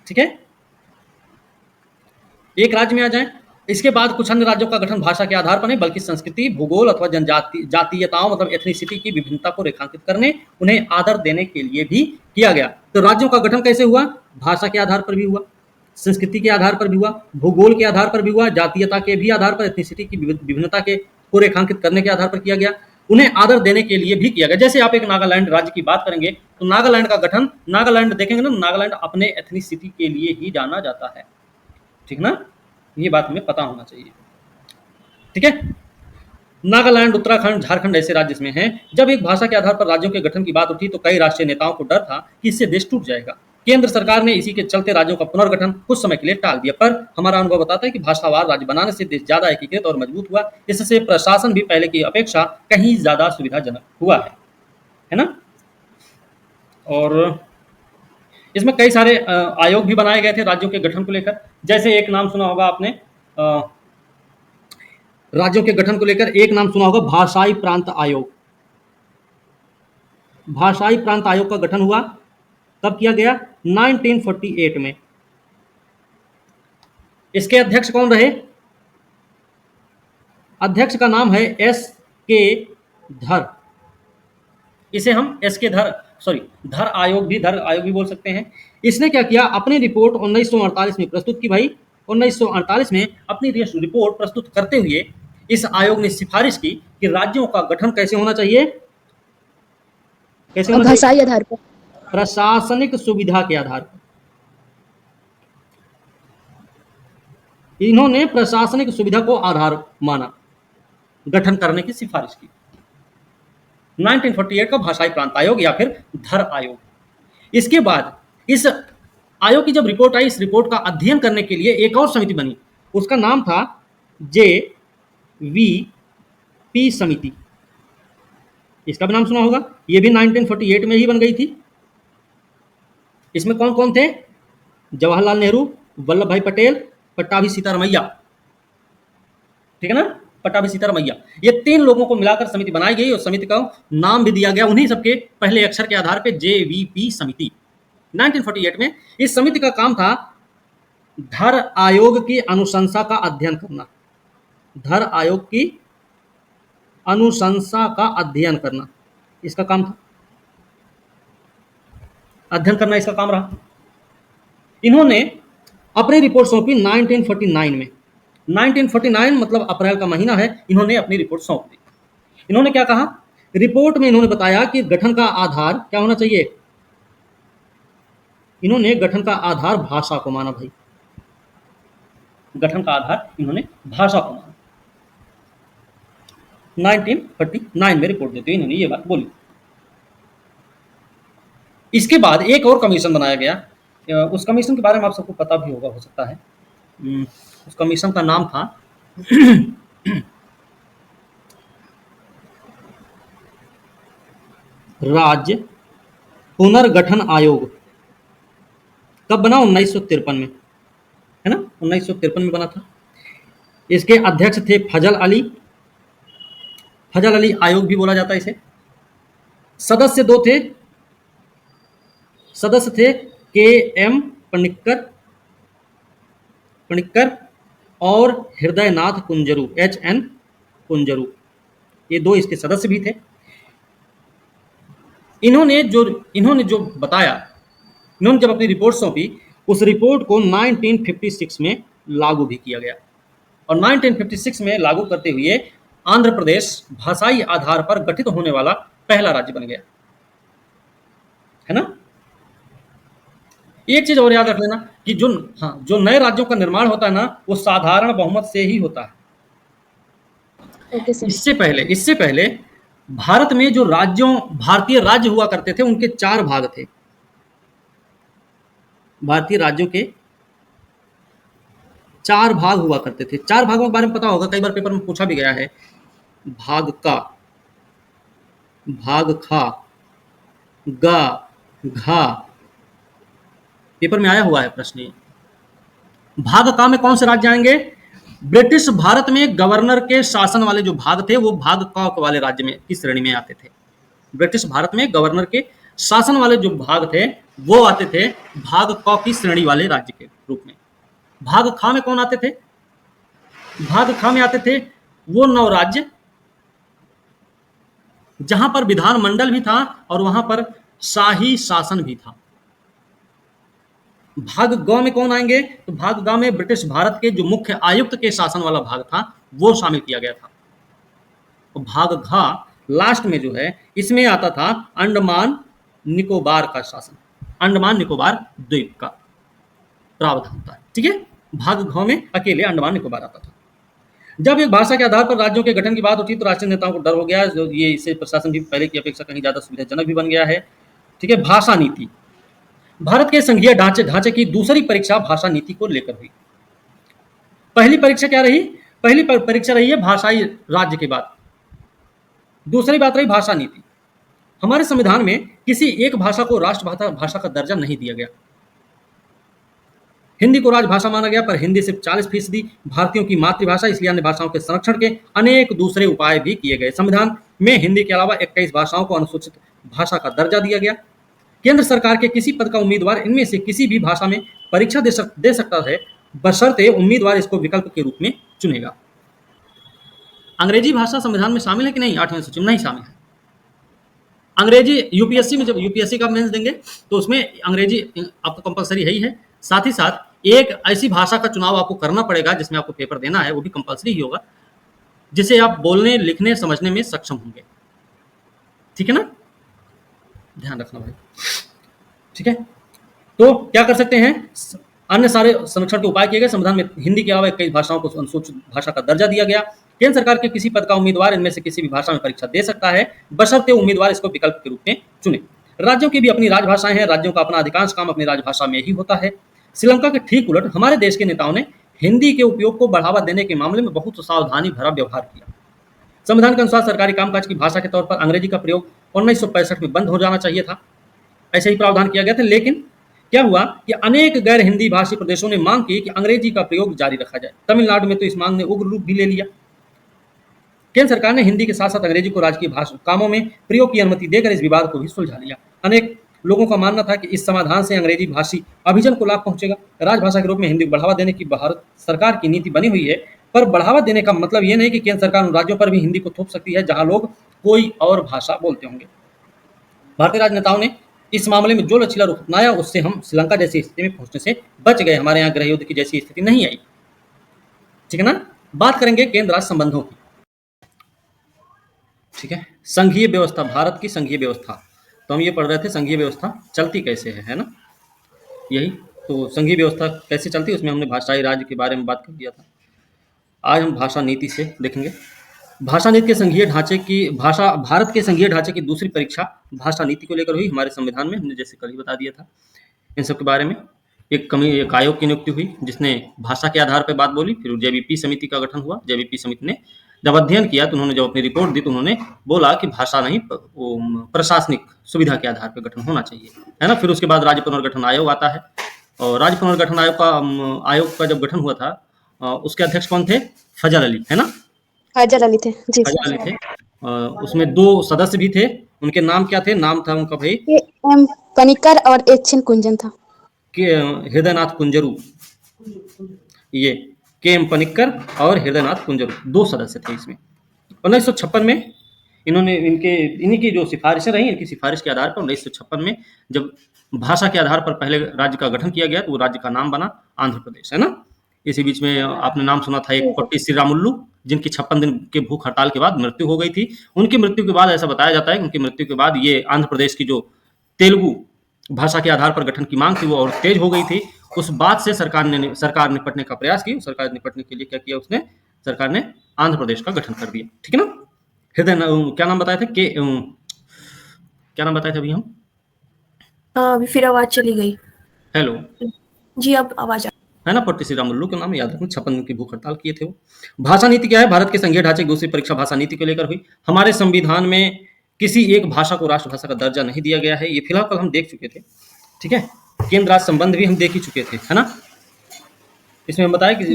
[SPEAKER 1] ठीक है, एक राज्य में आ जाएं। इसके बाद कुछ अन्य राज्यों का गठन भाषा के आधार पर नहीं बल्कि संस्कृति, भूगोल अथवा जातीयताओं मतलब एथनिसिटी की विभिन्नता को रेखांकित करने, उन्हें आदर देने के लिए भी किया गया। तो राज्यों का गठन कैसे हुआ? भाषा के आधार पर भी हुआ, संस्कृति के आधार पर भी हुआ, भूगोल के आधार पर भी हुआ, जातीयता के भी आधार पर, एथनिसिटी की विभिन्नता के को रेखांकित करने के आधार पर किया गया, उन्हें आदर देने के लिए भी किया गया। जैसे आप एक नागालैंड राज्य की बात करेंगे तो नागालैंड का गठन, नागालैंड देखेंगे ना, नागालैंड अपने एथनिसिटी के लिए ही जाना जाता है। ठीक ना, ये बात हमें पता होना चाहिए। ठीक है, नागालैंड, उत्तराखंड, झारखंड ऐसे राज्य इसमें हैं। जब एक भाषा के आधार पर राज्यों के गठन की बात उठी तो कई राष्ट्रीय नेताओं को डर था कि इससे देश टूट जाएगा। केंद्र सरकार ने इसी के चलते राज्यों का पुनर्गठन कुछ समय के लिए टाल दिया, पर हमारा अनुभव बताता है कि भाषावार राज्य बनाने से देश ज्यादा एकीकृत और मजबूत हुआ। इससे प्रशासन भी पहले की अपेक्षा कहीं ज्यादा सुविधाजनक हुआ है ना। और इसमें कई सारे आयोग भी बनाए गए थे राज्यों के गठन को लेकर। जैसे एक नाम सुना होगा आपने, राज्यों के गठन को लेकर एक नाम सुना होगा, भाषाई प्रांत आयोग। भाषाई प्रांत आयोग का गठन हुआ, कब किया गया? 1948 में। इसके अध्यक्ष कौन रहे? अध्यक्ष का नाम है S.K. धर। इसे हम धर आयोग भी बोल सकते हैं। इसने क्या किया? अपनी रिपोर्ट 1948 में प्रस्तुत की। भाई 1948 में अपनी रिपोर्ट प्रस्तुत करते हुए इस आयोग ने सिफारिश की कि राज्यों का गठन कैसे होना चाहिए? कैसे होना चाहिए?
[SPEAKER 2] भाषाई आधार पर,
[SPEAKER 1] प्रशासनिक सुविधा के आधार पर। इन्होंने प्रशासनिक सुविधा को आधार माना, गठन करने की सिफारिश की। 1948 का भाषाई प्रांत आयोग या फिर धर आयोग। इसके बाद इस आयोग की जब रिपोर्ट आई, इस रिपोर्ट का अध्ययन करने के लिए एक और समिति बनी, उसका नाम था JVP समिति। इसका भी नाम सुना होगा, ये भी 1948 में ही बन गई थी। इसमें कौन कौन थे? जवाहरलाल नेहरू, वल्लभ भाई पटेल, पट्टाभी सीतारमैया, ठीक है ना, पट्टाभी सीतारमैया। ये 3 लोगों को मिलाकर समिति बनाई गई और समिति का नाम भी दिया गया उन्हीं सबके पहले अक्षर के आधार पर, JVP समिति। 1948 में इस समिति का काम था धर आयोग की अनुशंसा का अध्ययन करना। धर आयोग की अनुशंसा का अध्ययन करना इसका काम था, अध्ययन करना इसका काम रहा। इन्होंने अपनी रिपोर्ट सौंपी 1949 में। 1949 मतलब अप्रैल का महीना है, इन्होंने अपनी रिपोर्ट सौंप दी। इन्होंने क्या कहा रिपोर्ट में? इन्होंने बताया कि गठन का आधार क्या होना चाहिए? इन्होंने गठन का आधार भाषा को माना। भाई, गठन का आधार इन्होंने भाषा को माना। 1949 में रिपोर्ट देते हुए इन्होंने ये बात बोली। इसके बाद एक और कमीशन बनाया गया। उस कमीशन के बारे में आप सबको पता भी होगा, हो सकता है। उस कमीशन का नाम था राज्य पुनर्गठन आयोग। कब बना? 1953 में, है ना, 1953 में बना था। इसके अध्यक्ष थे फजल अली। फजल अली आयोग भी बोला जाता है इसे। सदस्य थे KM पणिक्कर और हृदयनाथ कुंजरू, HN कुंजरू, ये 2 इसके सदस्य भी थे। इन्होंने जो बताया, इन्होंने जब अपनी रिपोर्ट सौंपी, उस रिपोर्ट को 1956 में लागू भी किया गया और 1956 में लागू करते हुए आंध्र प्रदेश भाषाई आधार पर गठित होने वाला पहला राज्य बन गया, है ना। एक चीज और याद रख लेना कि जो नए राज्यों का निर्माण होता है ना, वो साधारण बहुमत से ही होता है।
[SPEAKER 2] Okay sir.
[SPEAKER 1] इससे पहले भारत में जो भारतीय राज्य हुआ करते थे, उनके 4 भाग थे। भारतीय राज्यों के 4 भाग हुआ करते थे। 4 भागों के बारे में पता होगा, कई बार पेपर में पूछा भी गया है। भाग का, भाग खा, गा, घा, पेपर में आया हुआ है प्रश्न ये। भाग का में कौन से राज्य आएंगे? ब्रिटिश भारत में गवर्नर के शासन वाले जो भाग थे, वो भाग का वाले राज्य में की श्रेणी में आते थे। ब्रिटिश भारत में गवर्नर के शासन वाले जो भाग थे, वो आते थे भाग क की श्रेणी वाले राज्य के रूप में। भाग खा में कौन आते थे? भाग खा में आते थे वो 9 राज्य जहां पर विधानमंडल भी था और वहां पर शाही शासन भी था। भाग ग में कौन आएंगे? तो भाग ग में ब्रिटिश भारत के जो मुख्य आयुक्त के शासन वाला भाग था, वो शामिल किया गया था। और भाग घा लास्ट में जो है, इसमें आता था अंडमान निकोबार का शासन, अंडमान निकोबार द्वीप का प्रावधान था, ठीक है। भाग घ में अकेले अंडमान निकोबार आता था। जब एक भाषा के आधार पर राज्यों के गठन की बात उठी तो राष्ट्रीय नेताओं को डर हो गया, जो ये इसे प्रशासन भी पहले की अपेक्षा कहीं ज्यादा सुविधाजनक भी बन गया है, ठीक है। भाषा नीति, भारत के संघीय ढांचे की दूसरी परीक्षा भाषा नीति को लेकर हुई। पहली परीक्षा क्या रही? पहली परीक्षा रही है भाषाई राज्य के बाद, दूसरी बात रही भाषा नीति। हमारे संविधान में किसी एक भाषा को राष्ट्रभाषा भाषा का दर्जा नहीं दिया गया। हिंदी को राजभाषा माना गया, पर हिंदी सिर्फ 40% भारतीयों की मातृभाषा, इसलिए अन्य भाषाओं के संरक्षण के अनेक दूसरे उपाय भी किए गए। संविधान में हिंदी के अलावा 21 भाषाओं को अनुसूचित भाषा का दर्जा दिया गया। केंद्र सरकार के किसी पद का उम्मीदवार इनमें से किसी भी भाषा में परीक्षा दे सकता है, बशर्ते उम्मीदवार इसको विकल्प के रूप में चुनेगा। अंग्रेजी भाषा संविधान में शामिल है कि नहीं? 8वें सूची में नहीं शामिल है। अंग्रेजी यूपीएससी में, जब यूपीएससी का मेंस देंगे तो उसमें अंग्रेजी आपको कंपलसरी है ही है। साथ ही साथ एक ऐसी भाषा का चुनाव आपको करना पड़ेगा जिसमें आपको पेपर देना है, वो भी कंपलसरी ही होगा, जिसे आप बोलने, लिखने, समझने में सक्षम होंगे, ठीक है ना, ध्यान रखना भाई, ठीक है। तो क्या कर सकते हैं? अन्य सारे संरक्षण के उपाय किए गए। संविधान में हिंदी के अलावा 21 भाषाओं को अनुसूचित भाषा का दर्जा दिया गया। केंद्र सरकार के किसी पद का उम्मीदवार इनमें से किसी भी भाषा में परीक्षा दे सकता है, बशर्ते उम्मीदवार इसको विकल्प के रूप में चुने। राज्यों की भी अपनी राजभाषाएं हैं, राज्यों का अपना अधिकांश काम अपनी राजभाषा में ही होता है। श्रीलंका के ठीक उलट हमारे देश के नेताओं ने हिंदी के उपयोग को बढ़ावा देने के मामले में बहुत सावधानी भरा व्यवहार किया। संविधान के अनुसार सरकारी कामकाज की भाषा के तौर पर अंग्रेजी का प्रयोग 1965 में बंद हो जाना चाहिए था, ऐसे ही प्रावधान किया गया था। लेकिन क्या हुआ कि अनेक गैर हिंदी भाषी प्रदेशों ने मांग की कि अंग्रेजी का प्रयोग जारी रखा जाए। तमिलनाडु में तो इस मांग ने उग्र रूप भी ले लिया। केंद्र सरकार ने हिंदी के साथ साथ अंग्रेजी को राजकीय भाषा कामों में प्रयोग की अनुमति देकर इस विवाद को भी सुलझा लिया। अनेक लोगों का मानना था कि इस समाधान से अंग्रेजी भाषी अभिजन को लाभ पहुंचेगा। राजभाषा के रूप में हिंदी को बढ़ावा देने की भारत सरकार की नीति बनी हुई है, पर बढ़ावा देने का मतलब ये नहीं कि केंद्र सरकार उन राज्यों पर भी हिंदी को थोप सकती है जहां लोग कोई और भाषा बोलते होंगे। भारतीय राजनेताओं ने इस मामले में जो लचीला रुख अपनाया, उससे हम श्रीलंका जैसी स्थिति में पहुंचने से बच गए। हमारे यहाँ गृह युद्ध की जैसी स्थिति नहीं आई। ठीक है ना। बात करेंगे केंद्र राज्य संबंधों की। ठीक है, संघीय व्यवस्था, भारत की संघीय व्यवस्था। तो हम ये पढ़ रहे थे संघीय व्यवस्था चलती कैसे है ना। यही तो संघीय व्यवस्था कैसे चलती है, उसमें हमने भाषाई राज्य के बारे में बात कर दिया था। आज हम भाषा नीति से देखेंगे। भाषा नीति के संघीय ढांचे की भाषा भारत के संघीय ढांचे की दूसरी परीक्षा भाषा नीति को लेकर हुई हमारे संविधान में। हमने जैसे कल ही बता दिया था इन सब के बारे में। एक आयोग की नियुक्ति हुई जिसने भाषा के आधार पर बात बोली। फिर जेबीपी समिति का गठन हुआ। जेबीपी समिति ने जब अध्ययन किया तो उन्होंने जब अपनी रिपोर्ट दी तो उन्होंने बोला कि भाषा नहीं, प्रशासनिक सुविधा के आधार पर गठन होना चाहिए, है ना। फिर उसके बाद राज्य पुनर्गठन आयोग आता है, और राज्य पुनर्गठन आयोग का जब गठन हुआ था, उसके अध्यक्ष कौन थे? फजल अली, है ना।
[SPEAKER 3] फजल अली थे जी।
[SPEAKER 1] फजल अली थे। उसमें 2 सदस्य भी थे। उनके नाम क्या थे? नाम था उनका भाई
[SPEAKER 3] एम पनिकर और एच कुंजन था।
[SPEAKER 1] के हृदयनाथ कुंजरू। ये के एम पनिक्कर और हृदयनाथ कुंजरू 2 सदस्य थे इसमें। 1956 में इन्होंने इन्हीं की जो सिफारिशें रही, इनकी सिफारिश के आधार पर 1956 में जब भाषा के आधार पर पहले राज्य का गठन किया गया तो वो राज्य का नाम बना आंध्र प्रदेश, है ना। इसी बीच में आपने नाम सुना था एक पोट्टी श्रीरामुल्लू, जिनकी 56 दिन के भूख हड़ताल के बाद मृत्यु हो गई थी। उनकी मृत्यु के बाद ऐसा बताया जाता है कि उनकी मृत्यु के बाद ये आंध्र प्रदेश की जो तेलुगु भाषा के आधार पर गठन की मांग थी वो और तेज हो गई थी। उस बात से सरकार निपटने का प्रयास की। सरकार निपटने के लिए क्या किया उसने? सरकार ने आंध्र प्रदेश का गठन कर दिया। ठीक है ना। क्या नाम बताए थे? क्या नाम बताए थे अभी हम?
[SPEAKER 4] अभी फिर आवाज चली गई।
[SPEAKER 1] हेलो
[SPEAKER 4] जी, अब आवाज
[SPEAKER 1] है ना। पोट्टी श्रीरामुल्लू के नाम याद रखना। 56 दिन की भूख हड़ताल किए थे वो। भाषा नीति क्या है? भारत के संघीय ढांचे की दूसरी परीक्षा भाषा नीति को लेकर हुई। हमारे संविधान में किसी एक भाषा को राष्ट्रभाषा का दर्जा नहीं दिया गया है। ये फिलहाल कल हम देख चुके थे। ठीक है, केंद्र राज्य संबंध भी हम देख ही चुके थे, है ना। इसमें हम बताया कि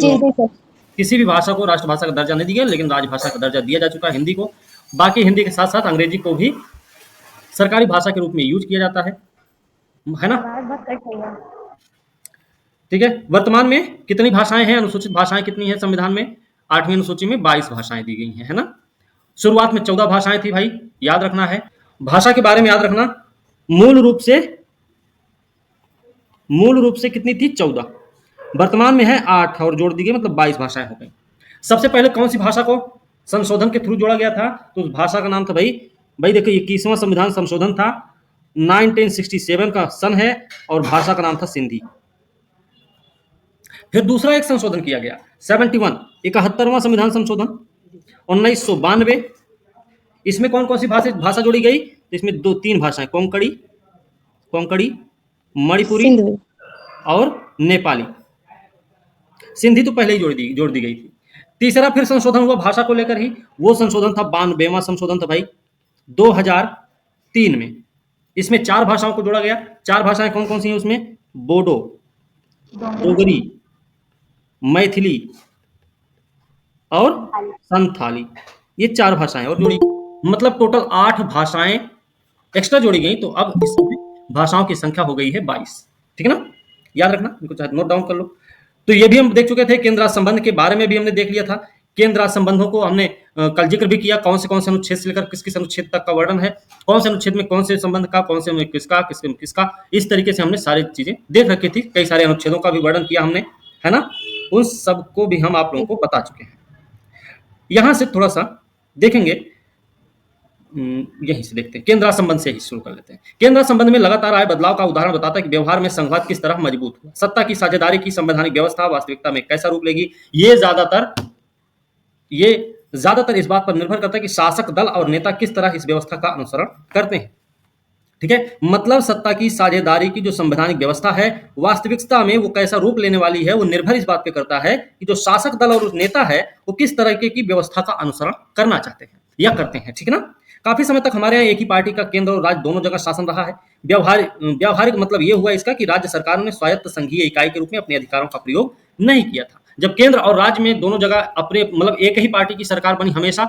[SPEAKER 1] किसी भी भाषा को राष्ट्रभाषा का दर्जा नहीं दिया, लेकिन राजभाषा का दर्जा दिया जा चुका है हिंदी को। बाकी हिंदी के साथ साथ अंग्रेजी को भी सरकारी भाषा के रूप में यूज किया जाता है ना। ठीक है। वर्तमान में कितनी भाषाएं हैं? अनुसूचित भाषाएं कितनी हैं संविधान में? 8वीं अनुसूची में 22 भाषाएं दी गई हैं, है ना। शुरुआत में 14 भाषाएं थी भाई, याद रखना है। भाषा के बारे में याद रखना, मूल रूप से कितनी थी? 14। वर्तमान में है 8 और जोड़ दी गई, मतलब 22 भाषाएं हो गई। सबसे पहले कौन सी भाषा को संशोधन के थ्रू जोड़ा गया था? तो उस भाषा का नाम था भाई देखिए 21वां संविधान संशोधन था, 1967 का सन है, और भाषा का नाम था सिंधी। फिर दूसरा एक संशोधन किया गया 71वां संविधान संशोधन 1992। इसमें कौन कौन सी भाषा जोड़ी गई? इसमें 2-3 भाषाएं, कोंकणी, मणिपुरी और नेपाली। सिंधी तो पहले ही जोड़ दी गई थी। तीसरा फिर संशोधन हुआ भाषा को लेकर ही, वो संशोधन था 92वां संशोधन था भाई 2003 में। इसमें 4 भाषाओं को जोड़ा गया। 4 भाषाएं कौन कौन सी हैं उसमें? बोडो, डोगरी, मैथिली और संथाली। ये 4 भाषाएं और जोड़ी, मतलब टोटल 8 भाषाएं एक्स्ट्रा जोड़ी गई। तो अब इसमें भाषाओं की संख्या हो गई है 22। ठीक है ना, याद रखना, इनको चाहे नोट डाउन कर लो। तो ये भी हम देख चुके थे। केंद्र राज्य संबंध के बारे में भी हमने देख लिया था। केंद्र राज्य संबंधों को हमने कल जिक्र भी किया, कौन से अनुच्छेद से लेकर किस अनुच्छेद तक का वर्णन है, कौन से अनुच्छेद में कौन से संबंध का, कौन से में किसका, इस तरीके से हमने सारी चीजें देख रखी थी। कई सारे अनुच्छेदों का भी वर्णन किया हमने, है ना। उन सबको भी हम आप लोगों को बता चुके हैं। यहां से थोड़ा सा देखेंगे, यहीं से देखते हैं, केंद्र संबंध से ही शुरू कर लेते हैं। केंद्र संबंध में लगातार आए बदलाव का उदाहरण बताता है कि व्यवहार में संघवाद किस तरह मजबूत हुआ। सत्ता की साझेदारी की संवैधानिक व्यवस्था वास्तविकता में कैसा रूप लेगी, ये ज्यादातर ये ज्यादातर इस बात पर निर्भर करता है कि शासक दल और नेता किस तरह इस व्यवस्था का अनुसरण करते हैं। ठीक है, मतलब सत्ता की साझेदारी की जो संवैधानिक व्यवस्था है, वास्तविकता में वो कैसा रूप लेने वाली है, वो निर्भर इस बात पे करता है कि जो शासक दल और नेता है वो किस तरीके की व्यवस्था का अनुसरण करना चाहते हैं या करते हैं। ठीक है ना। काफी समय तक हमारे यहाँ एक ही पार्टी का केंद्र और राज्य दोनों जगह शासन रहा है। व्यावहारिक मतलब ये हुआ इसका कि राज्य सरकारों ने स्वायत्त संघीय इकाई के रूप में अपने अधिकारों का प्रयोग नहीं किया था। जब केंद्र और राज्य में दोनों जगह अपने मतलब एक ही पार्टी की सरकार बनी हमेशा,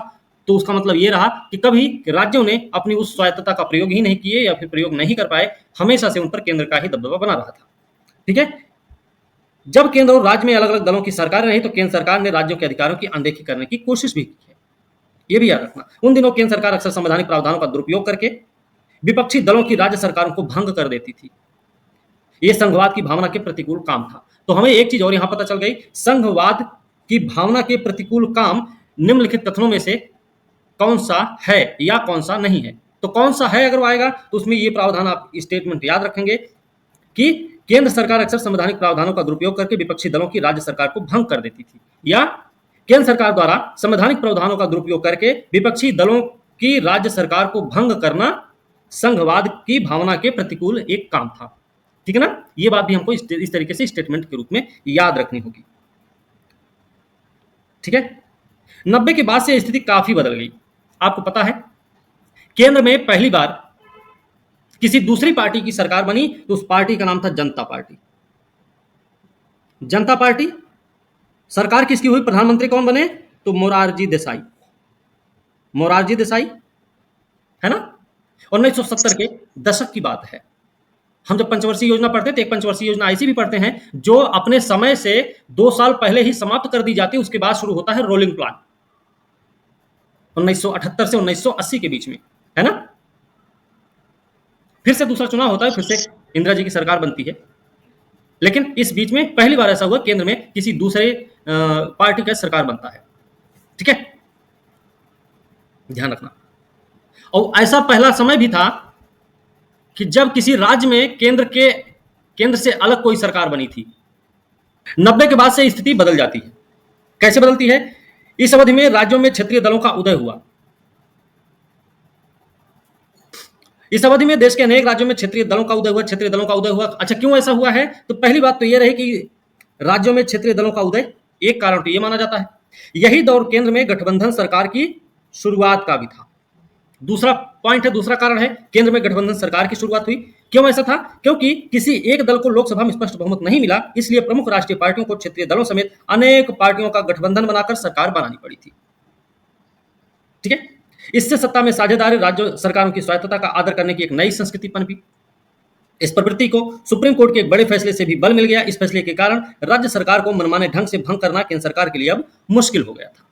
[SPEAKER 1] तो उसका मतलब ये रहा कि कभी राज्यों ने अपनी उस स्वायत्तता का प्रयोग ही नहीं किए या फिर प्रयोग नहीं कर पाए, हमेशा से उन पर केंद्र का ही दबदबा बना रहा था। ठीक है, जब केंद्र और राज्य में अलग अलग दलों की सरकार रही तो केंद्र सरकार ने राज्यों के अधिकारों की अनदेखी करने की कोशिश भी की है। यह भी याद रखना, उन दिनों केंद्र सरकार अक्सर संवैधानिक प्रावधानों का दुरुपयोग करके विपक्षी दलों की राज्य सरकारों को भंग कर देती थी। यह संघवाद की भावना के प्रतिकूल काम था। तो हमें एक चीज और यहां पता चल गई, संघवाद की भावना के प्रतिकूल काम निम्नलिखित कथनों में से कौन सा है या कौन सा नहीं है। तो कौन सा है अगर वो आएगा तो उसमें ये प्रावधान आप स्टेटमेंट याद रखेंगे कि केंद्र सरकार अक्सर संवैधानिक प्रावधानों का दुरुपयोग करके विपक्षी दलों की राज्य सरकार को भंग कर देती थी, या केंद्र सरकार द्वारा संवैधानिक प्रावधानों का दुरुपयोग करके विपक्षी दलों की राज्य सरकार को भंग करना संघवाद की भावना के प्रतिकूल एक काम था। ठीक है ना, ये बात भी हमको इस तरीके से स्टेटमेंट के रूप में याद रखनी होगी। ठीक है, 90 के बाद से स्थिति काफी बदल गई। आपको पता है केंद्र में पहली बार किसी दूसरी पार्टी की सरकार बनी तो उस पार्टी का नाम था जनता पार्टी। जनता पार्टी सरकार किसकी हुई, प्रधानमंत्री कौन बने, तो मोरारजी देसाई। मोरारजी देसाई है ना। 1970 के दशक की बात है। हम जब पंचवर्षीय योजना पढ़ते थे, एक पंचवर्षीय योजना ऐसी भी पढ़ते हैं जो अपने समय से 2 साल पहले ही समाप्त कर दी जाती है, उसके बाद शुरू होता है रोलिंग प्लान। 1978 से 1980 के बीच में, है ना। फिर से दूसरा चुनाव होता है, फिर से इंदिरा जी की सरकार बनती है, लेकिन इस बीच में पहली बार ऐसा हुआ केंद्र में किसी दूसरे पार्टी का सरकार बनता है। ठीक है, ध्यान रखना। और ऐसा पहला समय भी था कि जब किसी राज्य में केंद्र से अलग कोई सरकार बनी थी। 90 के बाद से स्थिति बदल जाती है। कैसे बदलती है, इस अवधि में राज्यों में क्षेत्रीय दलों का उदय हुआ। इस अवधि में देश के अनेक राज्यों में क्षेत्रीय दलों का उदय हुआ। अच्छा, क्यों ऐसा हुआ है, तो पहली बात तो यह रही कि राज्यों में क्षेत्रीय दलों का उदय एक कारण तो यह माना जाता है, यही दौर केंद्र में गठबंधन सरकार की शुरुआत का भी था। दूसरा पॉइंट है, दूसरा कारण है, केंद्र में गठबंधन सरकार की शुरुआत हुई। क्यों ऐसा था, क्योंकि किसी एक दल को लोकसभा में स्पष्ट बहुमत नहीं मिला, इसलिए प्रमुख राष्ट्रीय पार्टियों को क्षेत्रीय दलों समेत अनेक पार्टियों का गठबंधन बनाकर सरकार बनानी पड़ी थी। ठीक है, इससे सत्ता में साझेदारी, राज्य सरकारों की स्वायत्तता का आदर करने की एक नई संस्कृति पनपी। इस प्रवृत्ति को सुप्रीम कोर्ट के एक बड़े फैसले से भी बल मिल गया। इस फैसले के कारण राज्य सरकार को मनमाने ढंग से भंग करना केंद्र सरकार के लिए अब मुश्किल हो गया था।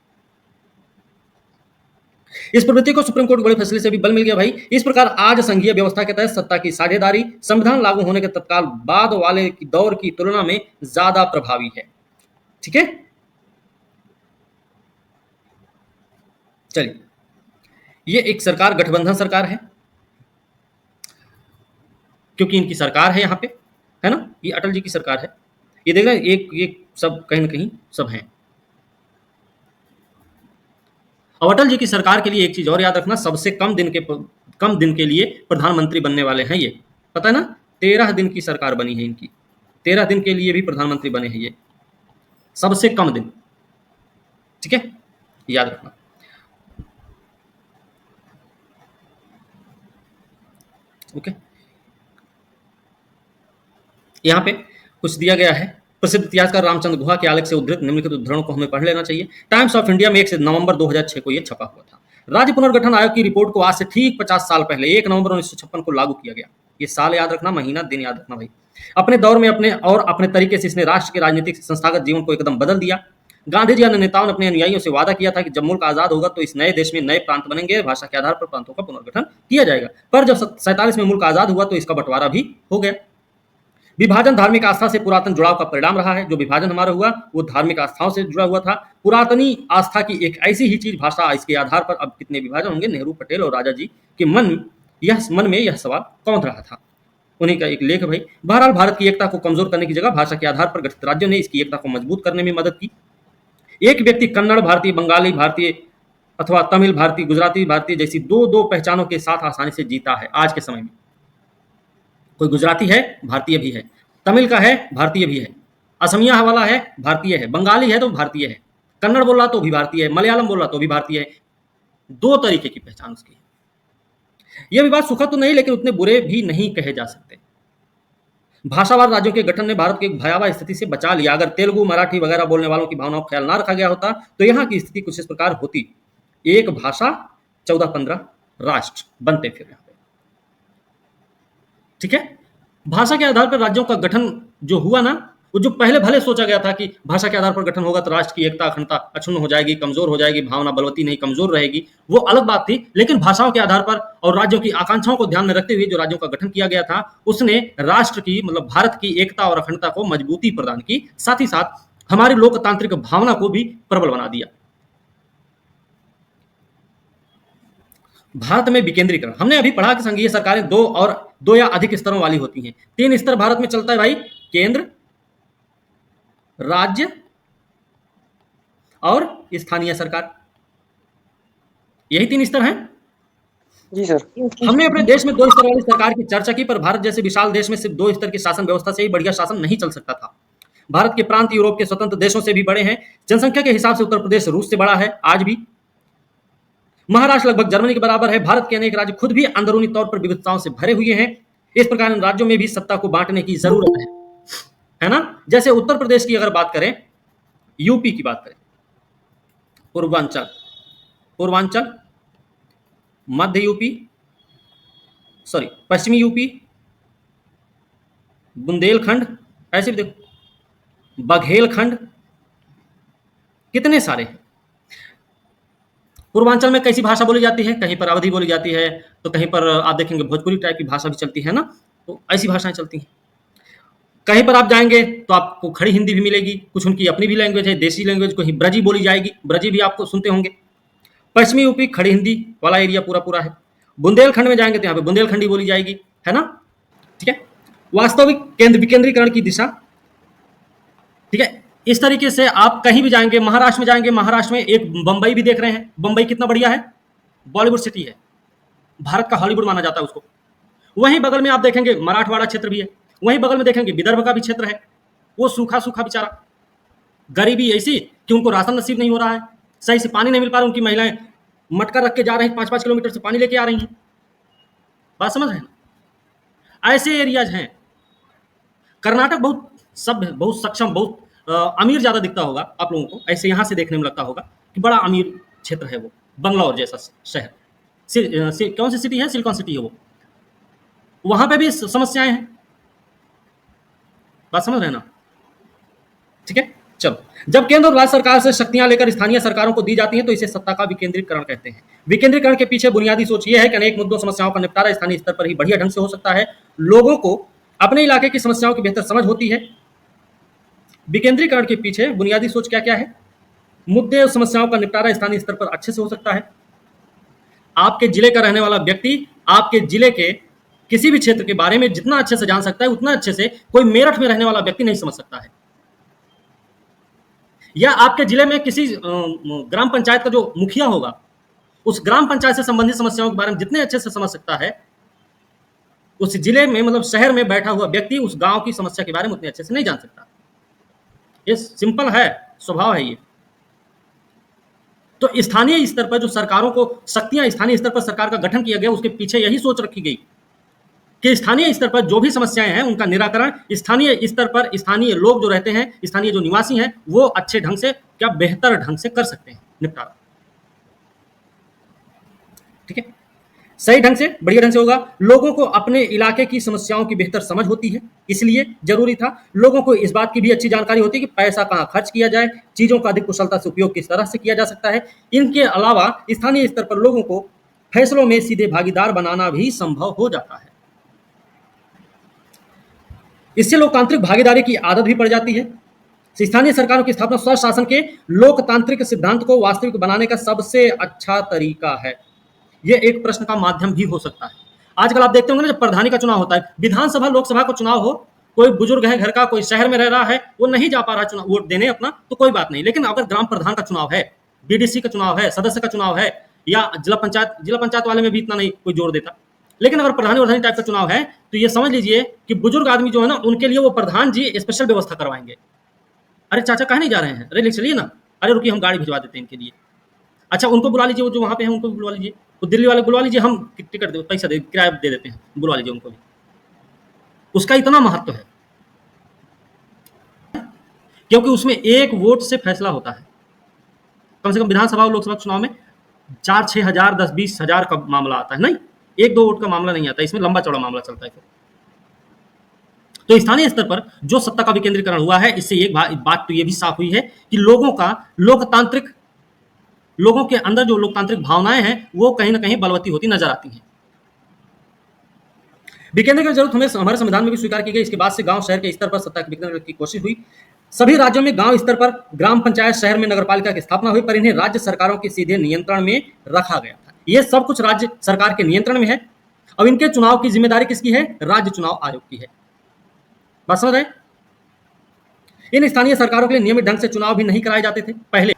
[SPEAKER 1] इस प्रवृत्ति को सुप्रीम कोर्ट के बड़े फैसले से भी बल मिल गया भाई। इस प्रकार आज संघीय व्यवस्था के तहत सत्ता की साझेदारी संविधान लागू होने के तत्काल बाद वाले दौर की तुलना में ज्यादा प्रभावी है। ठीक है, चलिए, ये एक सरकार गठबंधन सरकार है, क्योंकि इनकी सरकार है यहाँ पे, है ना। ये अटल जी की सरकार है। ये देख रहे हैं, एक सब कहीं ना कहीं सब हैं। अब अटल जी की सरकार के लिए एक चीज और याद रखना, सबसे कम दिन के लिए प्रधानमंत्री बनने वाले हैं ये, पता है ना। 13 दिन की सरकार बनी है इनकी, 13 दिन के लिए भी प्रधानमंत्री बने हैं ये, सबसे कम दिन। ठीक है, याद रखना। ओके, यहां पे कुछ दिया गया है। प्रसिद्ध इतिहासकार रामचंद्र गुहा के आलेख से उद्धृत निम्नलिखित उद्धरणों को हमें पढ़ लेना चाहिए। टाइम्स ऑफ इंडिया में 1 नवंबर 2006 को यह छपा हुआ था। राज्य पुनर्गठन आयोग की रिपोर्ट को आज से ठीक 50 साल पहले 1 नवंबर 1956 को लागू किया गया। ये साल याद रखना, महीना, दिन याद रखना भाई। अपने दौर में अपने तरीके से इसने राष्ट्र के राजनीतिक संस्थागत जीवन को एकदम बदल दिया। गांधी जी अन्य नेताओं ने अपने अनुयायियों से वादा किया था कि जब मुल्क आजाद होगा तो इस नए देश में नए प्रांत बनेंगे, भाषा के आधार पर प्रांतों का पुनर्गठन किया जाएगा। पर जब 47 में मुल्क आजाद हुआ तो इसका बंटवारा भी हो गया। विभाजन धार्मिक आस्था से पुरातन जुड़ाव का परिणाम रहा है। जो विभाजन हमारा हुआ वो धार्मिक आस्थाओं से जुड़ा हुआ था। पुरातनी आस्था की एक ऐसी ही चीज भाषा, इसके आधार पर अब कितने विभाजन होंगे। नेहरू, पटेल और राजा जी के मन में यह सवाल कौन रहा था। उन्हीं का एक लेख भाई। बहरहाल भारत की एकता को कमजोर करने की जगह भाषा के आधार पर गठित राज्यों ने इसकी एकता को मजबूत करने में मदद की। एक व्यक्ति कन्नड़ भारतीय, बंगाली भारतीय, अथवा तमिल भारतीय, गुजराती भारतीय जैसी दो दो पहचानों के साथ आसानी से जीता है आज के समय में। कोई गुजराती है, भारतीय भी है, तमिल का है, भारतीय भी है, असमिया वाला है, भारतीय है, बंगाली है तो भारतीय है, कन्नड़ बोल रहा तो भी भारतीय है, मलयालम बोल रहा तो भी भारतीय है। दो तरीके की पहचान उसकी है। यह भी बात सुखद तो नहीं, लेकिन उतने बुरे भी नहीं कहे जा सकते। भाषावार राज्यों के गठन ने भारत को एक भयावह स्थिति से बचा लिया। अगर तेलुगु, मराठी वगैरह बोलने वालों की भावनाओं का ख्याल ना रखा गया होता तो यहाँ की स्थिति कुछ इस प्रकार होती: एक भाषा, 14-15 राष्ट्र बनते फिर यहाँ पे। ठीक है, भाषा के आधार पर राज्यों का गठन जो हुआ ना, वो जो पहले भले सोचा गया था कि भाषा के आधार पर गठन होगा तो राष्ट्र की एकता अखंडता अक्षुण्ण हो जाएगी, कमजोर हो जाएगी, भावना बलवती नहीं कमजोर रहेगी, वो अलग बात थी। लेकिन भाषाओं के आधार पर और राज्यों की आकांक्षाओं को ध्यान में रखते हुए जो राज्यों का गठन किया गया था, उसने राष्ट्र की मतलब भारत की एकता और अखंडता को मजबूती प्रदान की, साथ ही साथ हमारी लोकतांत्रिक भावना को भी प्रबल बना दिया। भारत में विकेंद्रीकरण, हमने अभी पढ़ा कि संघीय सरकारें दो या अधिक स्तरों वाली होती हैं। 3 स्तर भारत में चलता है भाई: केंद्र, राज्य और स्थानीय सरकार। यही 3 स्तर हैं।
[SPEAKER 5] जी सर।
[SPEAKER 1] हमने अपने देश में 2 स्तर वाली सरकार की चर्चा की, पर भारत जैसे विशाल देश में सिर्फ 2 स्तर की शासन व्यवस्था से ही बढ़िया शासन नहीं चल सकता था। भारत के प्रांत यूरोप के स्वतंत्र देशों से भी बड़े हैं। जनसंख्या के हिसाब से उत्तर प्रदेश रूस से बड़ा है आज भी। महाराष्ट्र लगभग जर्मनी के बराबर है। भारत के अनेक राज्य खुद भी अंदरूनी तौर पर विविधताओं से भरे हुए हैं। इस प्रकार इन राज्यों में भी सत्ता को बांटने की जरूरत है ना। जैसे उत्तर प्रदेश की अगर बात करें, यूपी की बात करें, पूर्वांचल, मध्य यूपी, पश्चिमी यूपी, बुंदेलखंड, ऐसे भी देखो, बघेलखंड, कितने सारे हैं। पूर्वांचल में कैसी भाषा बोली जाती है? कहीं पर अवधी बोली जाती है, तो कहीं पर आप देखेंगे भोजपुरी टाइप की भाषा भी चलती है ना, तो ऐसी भाषाएं चलती हैं। कहीं पर आप जाएंगे तो आपको खड़ी हिंदी भी मिलेगी, कुछ उनकी अपनी भी लैंग्वेज है, देसी लैंग्वेज, कहीं ब्रजी बोली जाएगी, ब्रजी भी आपको सुनते होंगे। पश्चिमी यूपी खड़ी हिंदी वाला एरिया पूरा है। बुंदेलखंड में जाएंगे तो यहाँ पे बुंदेलखंडी बोली जाएगी, है ना। ठीक है, वास्तविक विकेंद्रीकरण की दिशा। ठीक है, इस तरीके से आप कहीं भी जाएंगे, महाराष्ट्र में जाएंगे, महाराष्ट्र में एक बंबई भी देख रहे हैं। बंबई कितना बढ़िया है, बॉलीवुड सिटी है, भारत का हॉलीवुड माना जाता है उसको। वहीं बगल में आप देखेंगे मराठवाड़ा क्षेत्र भी है, वहीं बगल में देखेंगे विदर्भ का भी क्षेत्र है। वो सूखा सूखा बेचारा, गरीबी ऐसी कि उनको राशन नसीब नहीं हो रहा है, सही से पानी नहीं मिल पा रहा, उनकी महिलाएं मटका रख के जा रही हैं, 5-5 किलोमीटर से पानी लेके आ रही हैं। बात समझ रहे हैं ना। ऐसे एरियाज हैं। कर्नाटक बहुत सभ्य, बहुत सक्षम, बहुत अमीर ज्यादा दिखता होगा आप लोगों को, ऐसे यहाँ से देखने में लगता होगा कि बड़ा अमीर क्षेत्र है वो, बंगलौर जैसा शहर। कौन सी सिटी है? सिलिकॉन सिटी है वो। वहां पे भी समस्याएं हैं। बात समझ रहे हैं ना। ठीक है, चलो, जब केंद्र और राज्य सरकार से शक्तियां लेकर स्थानीय सरकारों को दी जाती हैं तो इसे सत्ता का विकेंद्रीकरण कहते हैं। विकेंद्रीकरण के पीछे बुनियादी सोच यह है कि अनेक मुद्दों समस्याओं का निपटारा स्थानीय स्तर पर ही बढ़िया ढंग से हो सकता है। लोगों को अपने इलाके की समस्याओं की बेहतर समझ होती है। विकेंद्रीकरण के पीछे बुनियादी सोच क्या क्या है? मुद्दे और समस्याओं का निपटारा स्थानीय स्तर पर अच्छे से हो सकता है। आपके जिले का रहने वाला व्यक्ति आपके जिले के किसी भी क्षेत्र के बारे में जितना अच्छे से जान सकता है, उतना अच्छे से कोई मेरठ में रहने वाला व्यक्ति नहीं समझ सकता है। या आपके जिले में किसी ग्राम पंचायत का जो मुखिया होगा, उस ग्राम पंचायत से संबंधित समस्याओं के बारे में जितने अच्छे से समझ सकता है, उस जिले में मतलब शहर में बैठा हुआ व्यक्ति उस गांव की समस्या के बारे में उतने अच्छे से नहीं जान सकता। ये सिंपल है, स्वभाव है ये। तो स्थानीय स्तर पर जो सरकारों को शक्तियां, स्थानीय स्तर पर सरकार का गठन किया गया, उसके पीछे यही सोच रखी गई कि स्थानीय स्तर पर जो भी समस्याएं हैं उनका निराकरण स्थानीय स्तर पर स्थानीय लोग जो रहते हैं, स्थानीय जो निवासी हैं, वो अच्छे ढंग से, क्या बेहतर ढंग से कर सकते हैं निपटारा। ठीक है, सही ढंग से, बढ़िया ढंग से होगा। लोगों को अपने इलाके की समस्याओं की बेहतर समझ होती है, इसलिए जरूरी था। लोगों को इस बात की भी अच्छी जानकारी होती है कि पैसा कहाँ खर्च किया जाए, चीजों का अधिक कुशलता से उपयोग किस तरह से किया जा सकता है। इनके अलावा स्थानीय स्तर पर लोगों को फैसलों में सीधे भागीदार बनाना भी संभव हो जाता है। इससे लोकतांत्रिक भागीदारी की आदत भी पड़ जाती है। स्थानीय सरकारों की स्थापना स्वशासन के लोकतांत्रिक सिद्धांत को वास्तविक बनाने का सबसे अच्छा तरीका है। यह एक प्रश्न का माध्यम भी हो सकता है। आजकल आप देखते होंगे ना, जब प्रधानी का चुनाव होता है, विधानसभा लोकसभा का चुनाव हो, कोई बुजुर्ग है घर का, कोई शहर में रह रहा है, वो नहीं जा पा रहा चुनाव वोट देने अपना, तो कोई बात नहीं। लेकिन अगर ग्राम प्रधान का चुनाव है बीडीसी का चुनाव है, सदस्य का चुनाव है, या जिला पंचायत वाले में भी इतना नहीं कोई जोर देता। लेकिन अगर प्रधानी टाइप का चुनाव है तो ये समझ लीजिए कि बुजुर्ग आदमी जो है ना, उनके लिए वो प्रधान जी स्पेशल व्यवस्था करवाएंगे। अरे चाचा कहाँ नहीं जा रहे हैं, अरे ले चलिए ना, अरे रुकिए हम गाड़ी भिजवा देते हैं इनके लिए। अच्छा उनको बुला लीजिए, वो जो वहाँ पे हैं उनको भी बुला लीजिए, वो दिल्ली वाले बुला लीजिए, हम टिकट दे पैसा दे किराया दे देते हैं, बुला लीजिए उनको भी। उसका इतना महत्व है क्योंकि उसमें एक वोट से फैसला होता है। कम से कम विधानसभा और लोकसभा चुनाव में 4-6 हजार 10-20 हजार का मामला आता है, नहीं 1-2 वोट का मामला नहीं आता, इसमें लंबा चौड़ा मामला चलता है। तो स्थानीय स्तर पर जो सत्ता का विकेंद्रीकरण हुआ है, इससे एक बात तो ये भी साफ हुई है कि लोगों के अंदर जो लोकतांत्रिक भावनाएं हैं वो कहीं ना कहीं बलवती होती नजर आती हैं। विकेंद्रीकरण की जरूरत हमें हमारे संविधान में भी स्वीकार की गई। इसके बाद से गांव शहर के स्तर पर सत्ता के विकेंद्रीकरण की कोशिश हुई। सभी राज्यों में गांव स्तर पर ग्राम पंचायत, शहर में नगरपालिका की स्थापना हुई, पर इन्हें राज्य सरकारों के सीधे नियंत्रण में रखा गया था। ये सब कुछ राज्य सरकार के नियंत्रण में है। अब इनके चुनाव की जिम्मेदारी किसकी है? राज्य चुनाव आयोग की है। बात समझ रहे? इन स्थानीय सरकारों के लिए नियमित ढंग से चुनाव भी नहीं कराए जाते थे पहले।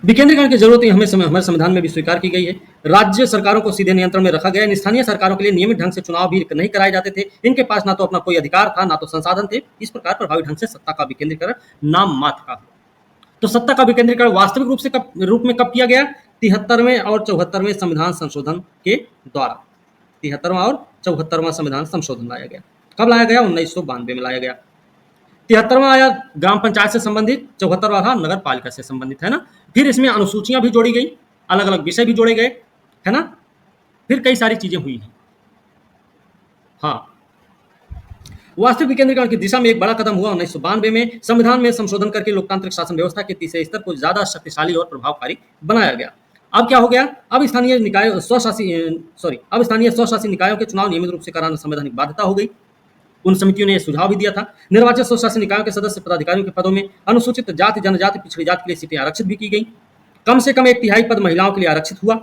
[SPEAKER 1] विकेंद्रीकरण की जरूरत हमें हमारे संविधान में भी स्वीकार की गई है। राज्य सरकारों को सीधे नियंत्रण में रखा गया। इन स्थानीय सरकारों के लिए नियमित ढंग से चुनाव भी नहीं कराए जाते थे। इनके पास ना तो अपना कोई अधिकार था, ना तो संसाधन थे। इस प्रकार प्रभावी ढंग से सत्ता का विकेंद्रीकरण नाम मात्र का। तो सत्ता का विकेंद्रीकरण वास्तविक रूप में कब किया गया? 73वें और 74वें संविधान संशोधन के द्वारा। 73वां और 74वां संविधान संशोधन लाया गया। कब लाया गया? 1992 में लाया गया। 73वां आया ग्राम पंचायत से संबंधित, 74वां था नगर पालिका से संबंधित, है ना। फिर इसमें अनुसूचियां भी जोड़ी गई, अलग अलग विषय भी जोड़े गए, है ना। फिर कई सारी चीजें हुई हैं। हाँ, वास्तविक विकेंद्रीकरण की दिशा में एक बड़ा कदम हुआ 1992 में। संविधान में संशोधन करके लोकतांत्रिक शासन व्यवस्था के तीसरे स्तर को ज्यादा शक्तिशाली और प्रभावकारी बनाया गया। अब क्या हो गया? अब स्थानीय स्वशासी निकायों के चुनाव नियमित रूप से कराना संवैधानिक बाध्यता हो गई। उन समितियों ने यह सुझाव भी दिया था। निर्वाचित स्वशासी निकायों के सदस्य पदाधिकारियों के पदों में अनुसूचित जाति, जनजाति, पिछड़ी जाति के लिए सीटें आरक्षित भी की गई। कम से कम 1/3 पद महिलाओं के लिए आरक्षित हुआ,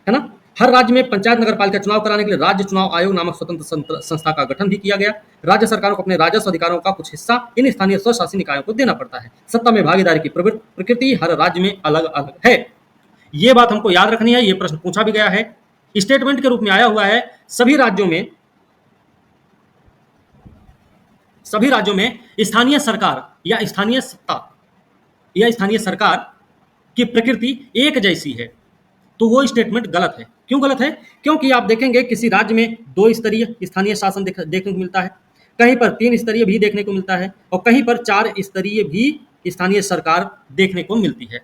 [SPEAKER 1] है ना। हर राज्य में पंचायत नगर पालिका चुनाव कराने के लिए राज्य चुनाव आयोग नामक स्वतंत्र संस्था का गठन भी किया गया। राज्य सरकारों को अपने राजस्व अधिकारों का कुछ हिस्सा इन स्थानीय स्वशासी निकायों को देना पड़ता है। सत्ता में भागीदारी की प्रकृति हर राज्य में अलग अलग है। ये बात हमको याद रखनी है। ये प्रश्न पूछा भी गया है, स्टेटमेंट के रूप में आया हुआ है। सभी राज्यों में स्थानीय सरकार या स्थानीय सत्ता या स्थानीय सरकार की प्रकृति एक जैसी है। तो वो स्टेटमेंट गलत है। क्यों गलत है? क्योंकि आप देखेंगे किसी राज्य में 2 स्तरीय स्थानीय शासन देखने को मिलता है, कहीं पर 3 स्तरीय भी देखने को मिलता है, और कहीं पर 4 स्तरीय भी स्थानीय सरकार देखने को मिलती है।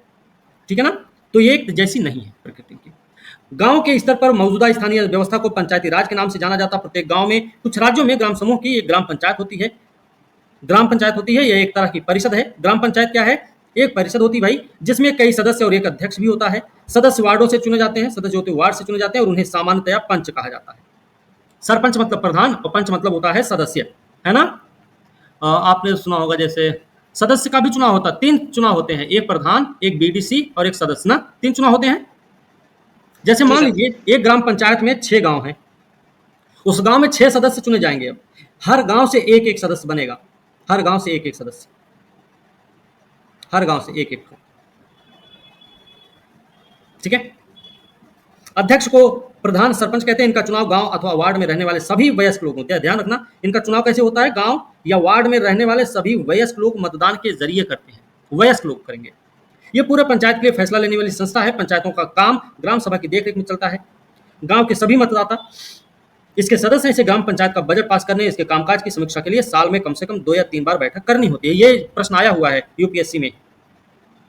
[SPEAKER 1] ठीक है ना। तो ये एक जैसी नहीं है प्रकृति की। गांव के स्तर पर मौजूदा स्थानीय व्यवस्था को पंचायती राज के नाम से जाना जाता है। प्रत्येक गांव में, कुछ राज्यों में ग्राम समूह की एक ग्राम पंचायत होती है। यह एक तरह की परिषद है। ग्राम पंचायत क्या है? एक परिषद होती भाई, जिसमें कई सदस्य और एक अध्यक्ष भी होता है। सदस्य वार्डों से चुने जाते हैं, सदस्य होते वार्ड से चुने जाते हैं, और उन्हें सामान्यतया पंच कहा जाता है। सरपंच मतलब प्रधान और पंच मतलब होता है सदस्य, है ना। आपने सुना होगा जैसे सदस्य का भी चुनाव होता है। 3 चुनाव होते हैं, एक प्रधान, एक बीडीसी और एक सदस्य, ना 3 चुनाव होते हैं। जैसे मान लीजिए एक ग्राम पंचायत में 6 गांव हैं, उस गांव में 6 सदस्य चुने जाएंगे। अब हर गांव से एक एक सदस्य बनेगा, हर गांव से एक एक सदस्य, हर गांव से एक एक। ठीक है। अध्यक्ष को प्रधान सरपंच कहते हैं। इनका चुनाव गांव अथवा वार्ड में रहने वाले सभी वयस्क लोग होते हैं। ध्यान रखना, इनका चुनाव कैसे होता है? गांव या वार्ड में रहने वाले सभी वयस्क लोग मतदान के जरिए करते हैं, वयस्क लोग करेंगे। ये पूरे पंचायत के लिए फैसला लेने वाली संस्था है। पंचायतों का काम ग्राम सभा की देखरेख में चलता है। गांव के सभी मतदाता इसके सदस्य, इसे ग्राम पंचायत का बजट पास करने, इसके कामकाज की समीक्षा के लिए साल में कम से कम 2 या 3 बार बैठक करनी होती है। ये प्रश्न आया हुआ है यूपीएससी में।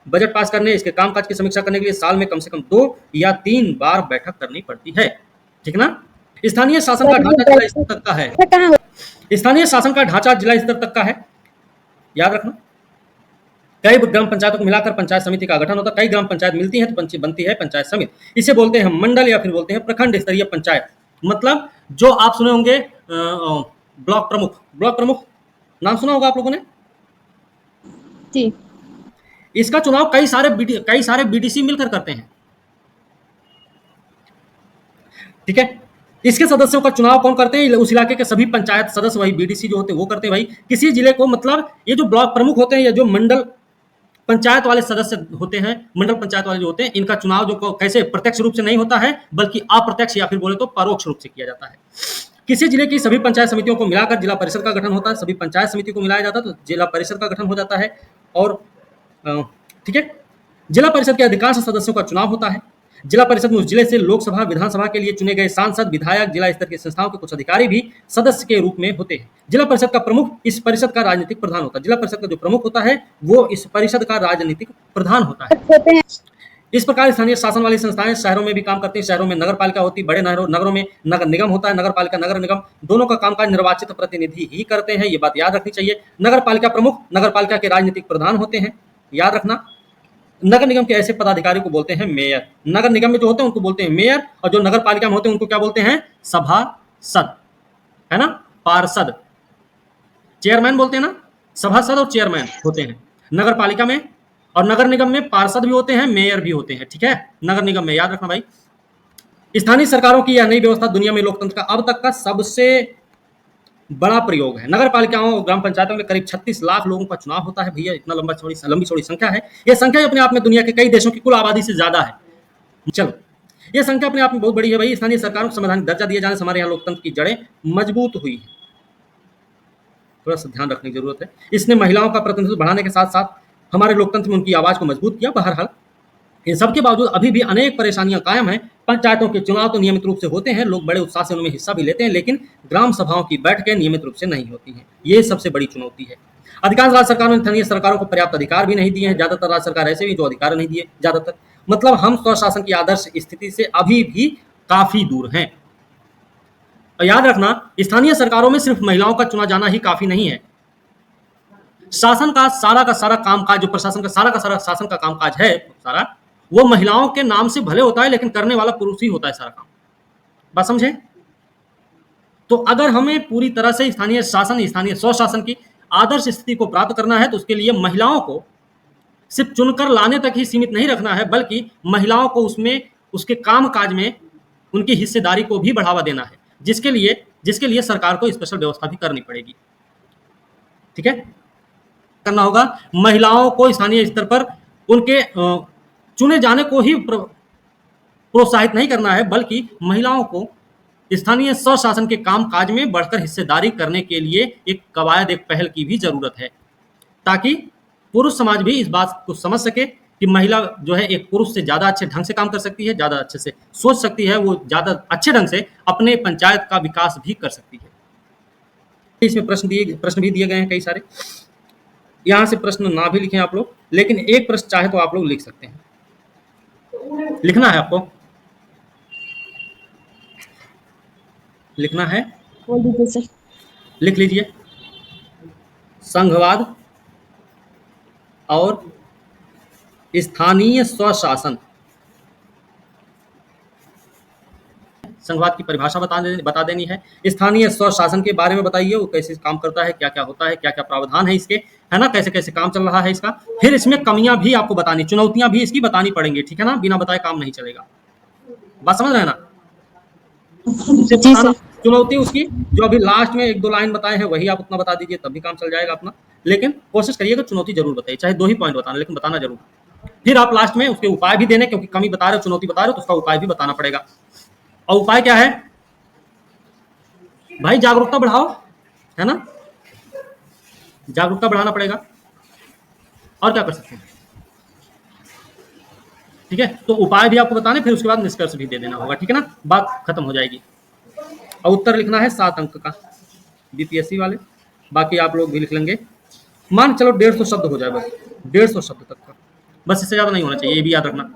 [SPEAKER 1] बजट पास करने, इसके कामकाज की समीक्षा करने के लिए साल में कम से कम 2 या 3 बार बैठक करनी पड़ती है। ठीक ना। स्थानीय शासन का ढांचा जिला स्तर तक का है। स्थानीय शासन का ढांचा जिला स्तर तक का है, याद रखना। कई ग्राम पंचायतों को मिलाकर पंचायत समिति का गठन होता है। कई ग्राम पंचायत मिलती है तो बनती है पंचायत समिति। इसे बोलते हैं मंडल या फिर बोलते हैं प्रखंड स्तरीय पंचायत। मतलब जो आप सुने होंगे ब्लॉक प्रमुख नाम सुना होगा आप लोगों ने
[SPEAKER 2] जी।
[SPEAKER 1] इसका चुनाव कई सारे बीडीसी मिलकर करते हैं। ठीक है। इसके सदस्यों का चुनाव कौन करते हैं? उस इलाके के सभी पंचायत सदस्य, वही बीडीसी जो होते हैं वो करते हैं भाई। किसी जिले को, मतलब ये जो ब्लॉक प्रमुख होते हैं या जो मंडल पंचायत वाले सदस्य होते हैं, मंडल पंचायत वाले जो होते हैं, इनका चुनाव जो कैसे प्रत्यक्ष रूप से नहीं होता है बल्कि अप्रत्यक्ष या फिर बोले तो परोक्ष रूप से किया जाता है। किसी जिले की सभी पंचायत समितियों को मिलाकर जिला परिषद का गठन होता है। सभी पंचायत समिति को मिलाया जाता है तो जिला परिषद का गठन हो जाता है। और ठीक है, जिला परिषद के अधिकांश सदस्यों का चुनाव होता है। जिला परिषद में उस जिले से लोकसभा विधानसभा के लिए चुने गए सांसद, विधायक, जिला स्तर की संस्थाओं के कुछ अधिकारी भी सदस्य के रूप में होते हैं। जिला परिषद का प्रमुख इस परिषद का राजनीतिक प्रधान होता है। जिला परिषद का जो प्रमुख होता है वो इस परिषद का राजनीतिक प्रधान होता है। इस प्रकार स्थानीय शासन वाली संस्थाएं शहरों में भी काम करती हैं। शहरों में नगर पालिका होती है, बड़े नगरों में नगर निगम होता है। नगर पालिका, नगर निगम दोनों का कामकाज निर्वाचित प्रतिनिधि ही करते हैं, ये बात याद रखनी चाहिए। नगर पालिका प्रमुख नगर पालिका के राजनीतिक प्रधान होते हैं, याद रखना। नगर निगम के ऐसे पदाधिकारी को बोलते हैं मेयर। नगर निगम में जो होते हैं उनको बोलते हैं मेयर, और जो नगर पालिका में होते हैं उनको क्या बोलते हैं? सभासद, है ना, पार्षद। चेयरमैन बोलते हैं ना, सभासद और चेयरमैन होते हैं नगर पालिका में। और नगर निगम में पार्षद भी होते हैं, मेयर भी होते हैं, ठीक है, नगर निगम में, याद रखना भाई। स्थानीय सरकारों की यह नई व्यवस्था दुनिया में लोकतंत्र का अब तक का सबसे बड़ा प्रयोग है। नगर पालिकाओं और ग्राम पंचायतों में करीब 36 लाख लोगों का चुनाव होता है। भैया इतना लंबी चौड़ी संख्या है। यह संख्या अपने आप में दुनिया के कई देशों की कुल आबादी से ज्यादा है। चलो, यह संख्या अपने आप में बहुत बड़ी है भाई। स्थानीय सरकारों को संवैधानिक दर्जा दिए जाने से हमारे यहाँ लोकतंत्र की जड़ें मजबूत हुई है, थोड़ा सा ध्यान रखने की जरूरत है। इसने महिलाओं का प्रतिनिधित्व बढ़ाने के साथ साथ हमारे लोकतंत्र में उनकी आवाज को मजबूत किया। बहरहाल इन सबके बावजूद अभी भी अनेक परेशानियां कायम हैं। पंचायतों के चुनाव तो नियमित रूप से होते हैं, लोग बड़े उत्साह से उनमें हिस्सा भी लेते हैं, लेकिन ग्राम सभाओं की बैठकें नियमित रूप से नहीं होती हैं। ये सबसे बड़ी चुनौती है। अधिकांश राज्य सरकारों ने स्थानीय सरकारों को पर्याप्त अधिकार भी नहीं दिए हैं। ज्यादातर राज्य सरकार ऐसे भी जो अधिकार नहीं दिए, ज्यादातर मतलब हम स्वशासन की आदर्श स्थिति से अभी भी काफी दूर हैं। और याद रखना, स्थानीय सरकारों में सिर्फ महिलाओं का चुना जाना ही काफी नहीं है। शासन का सारा कामकाज, जो प्रशासन का सारा शासन का कामकाज है सारा, वो महिलाओं के नाम से भले होता है लेकिन करने वाला पुरुष ही होता है सारा काम। बात समझे? तो अगर हमें पूरी तरह से स्थानीय शासन, स्थानीय स्वशासन की आदर्श स्थिति को प्राप्त करना है तो उसके लिए महिलाओं को सिर्फ चुनकर लाने तक ही सीमित नहीं रखना है, बल्कि महिलाओं को उसमें, उसके कामकाज में उनकी हिस्सेदारी को भी बढ़ावा देना है, जिसके लिए सरकार को स्पेशल व्यवस्था भी करनी पड़ेगी। ठीक है, करना होगा। महिलाओं को स्थानीय स्तर पर उनके चुने जाने को ही प्रोत्साहित नहीं करना है, बल्कि महिलाओं को स्थानीय स्वशासन के काम काज में बढ़कर हिस्सेदारी करने के लिए एक कवायद, एक पहल की भी जरूरत है, ताकि पुरुष समाज भी इस बात को समझ सके कि महिला जो है एक पुरुष से ज़्यादा अच्छे ढंग से काम कर सकती है, ज़्यादा अच्छे से सोच सकती है, वो ज़्यादा अच्छे ढंग से अपने पंचायत का विकास भी कर सकती है। इसमें प्रश्न भी दिए गए हैं कई सारे। यहाँ से प्रश्न ना भी लिखें आप लोग, लेकिन एक प्रश्न चाहे तो आप लोग लिख सकते हैं। लिखना है आपको, लिखना है,
[SPEAKER 3] बोल दीजिए सर।
[SPEAKER 1] लिख लीजिए। संघवाद और स्थानीय स्वशासन। संघवाद की परिभाषा बता देनी है। स्थानीय स्वशासन के बारे में बताइए, वो कैसे काम करता है, क्या क्या होता है, क्या क्या प्रावधान है इसके, है ना, कैसे कैसे काम चल रहा है इसका। फिर इसमें कमियां भी आपको बतानी, चुनौतियां भी इसकी बतानी पड़ेंगी, ठीक है ना, बिना बताए काम नहीं चलेगा। बात समझ रहे हैं ना?
[SPEAKER 3] जी सर।
[SPEAKER 1] चुनौती उसकी जो अभी लास्ट में 1-2 लाइन बताए हैं वही आप उतना बता दीजिए, तब भी काम चल जाएगा अपना। लेकिन कोशिश करिएगा चुनौती जरूर बताइए, चाहे 2 ही पॉइंट बताना, लेकिन बताना जरूर। फिर आप लास्ट में उसके उपाय भी देने, क्योंकि कमी बता रहे हो, चुनौती बता रहे हो, तो उसका उपाय भी बताना पड़ेगा। और उपाय क्या है भाई? जागरूकता बढ़ाओ, है ना, जागरूकता बढ़ाना पड़ेगा। और क्या कर सकते हैं? ठीक है, तो उपाय भी आपको बताने, फिर उसके बाद निष्कर्ष भी दे देना होगा, ठीक है ना, बात खत्म हो जाएगी। और उत्तर लिखना है 7 अंक का, बीपीएससी वाले, बाकी आप लोग भी लिख लेंगे। मान चलो 150 शब्द हो जाए, बस 150 शब्द तक का, बस इससे ज्यादा नहीं होना चाहिए, ये भी याद रखना।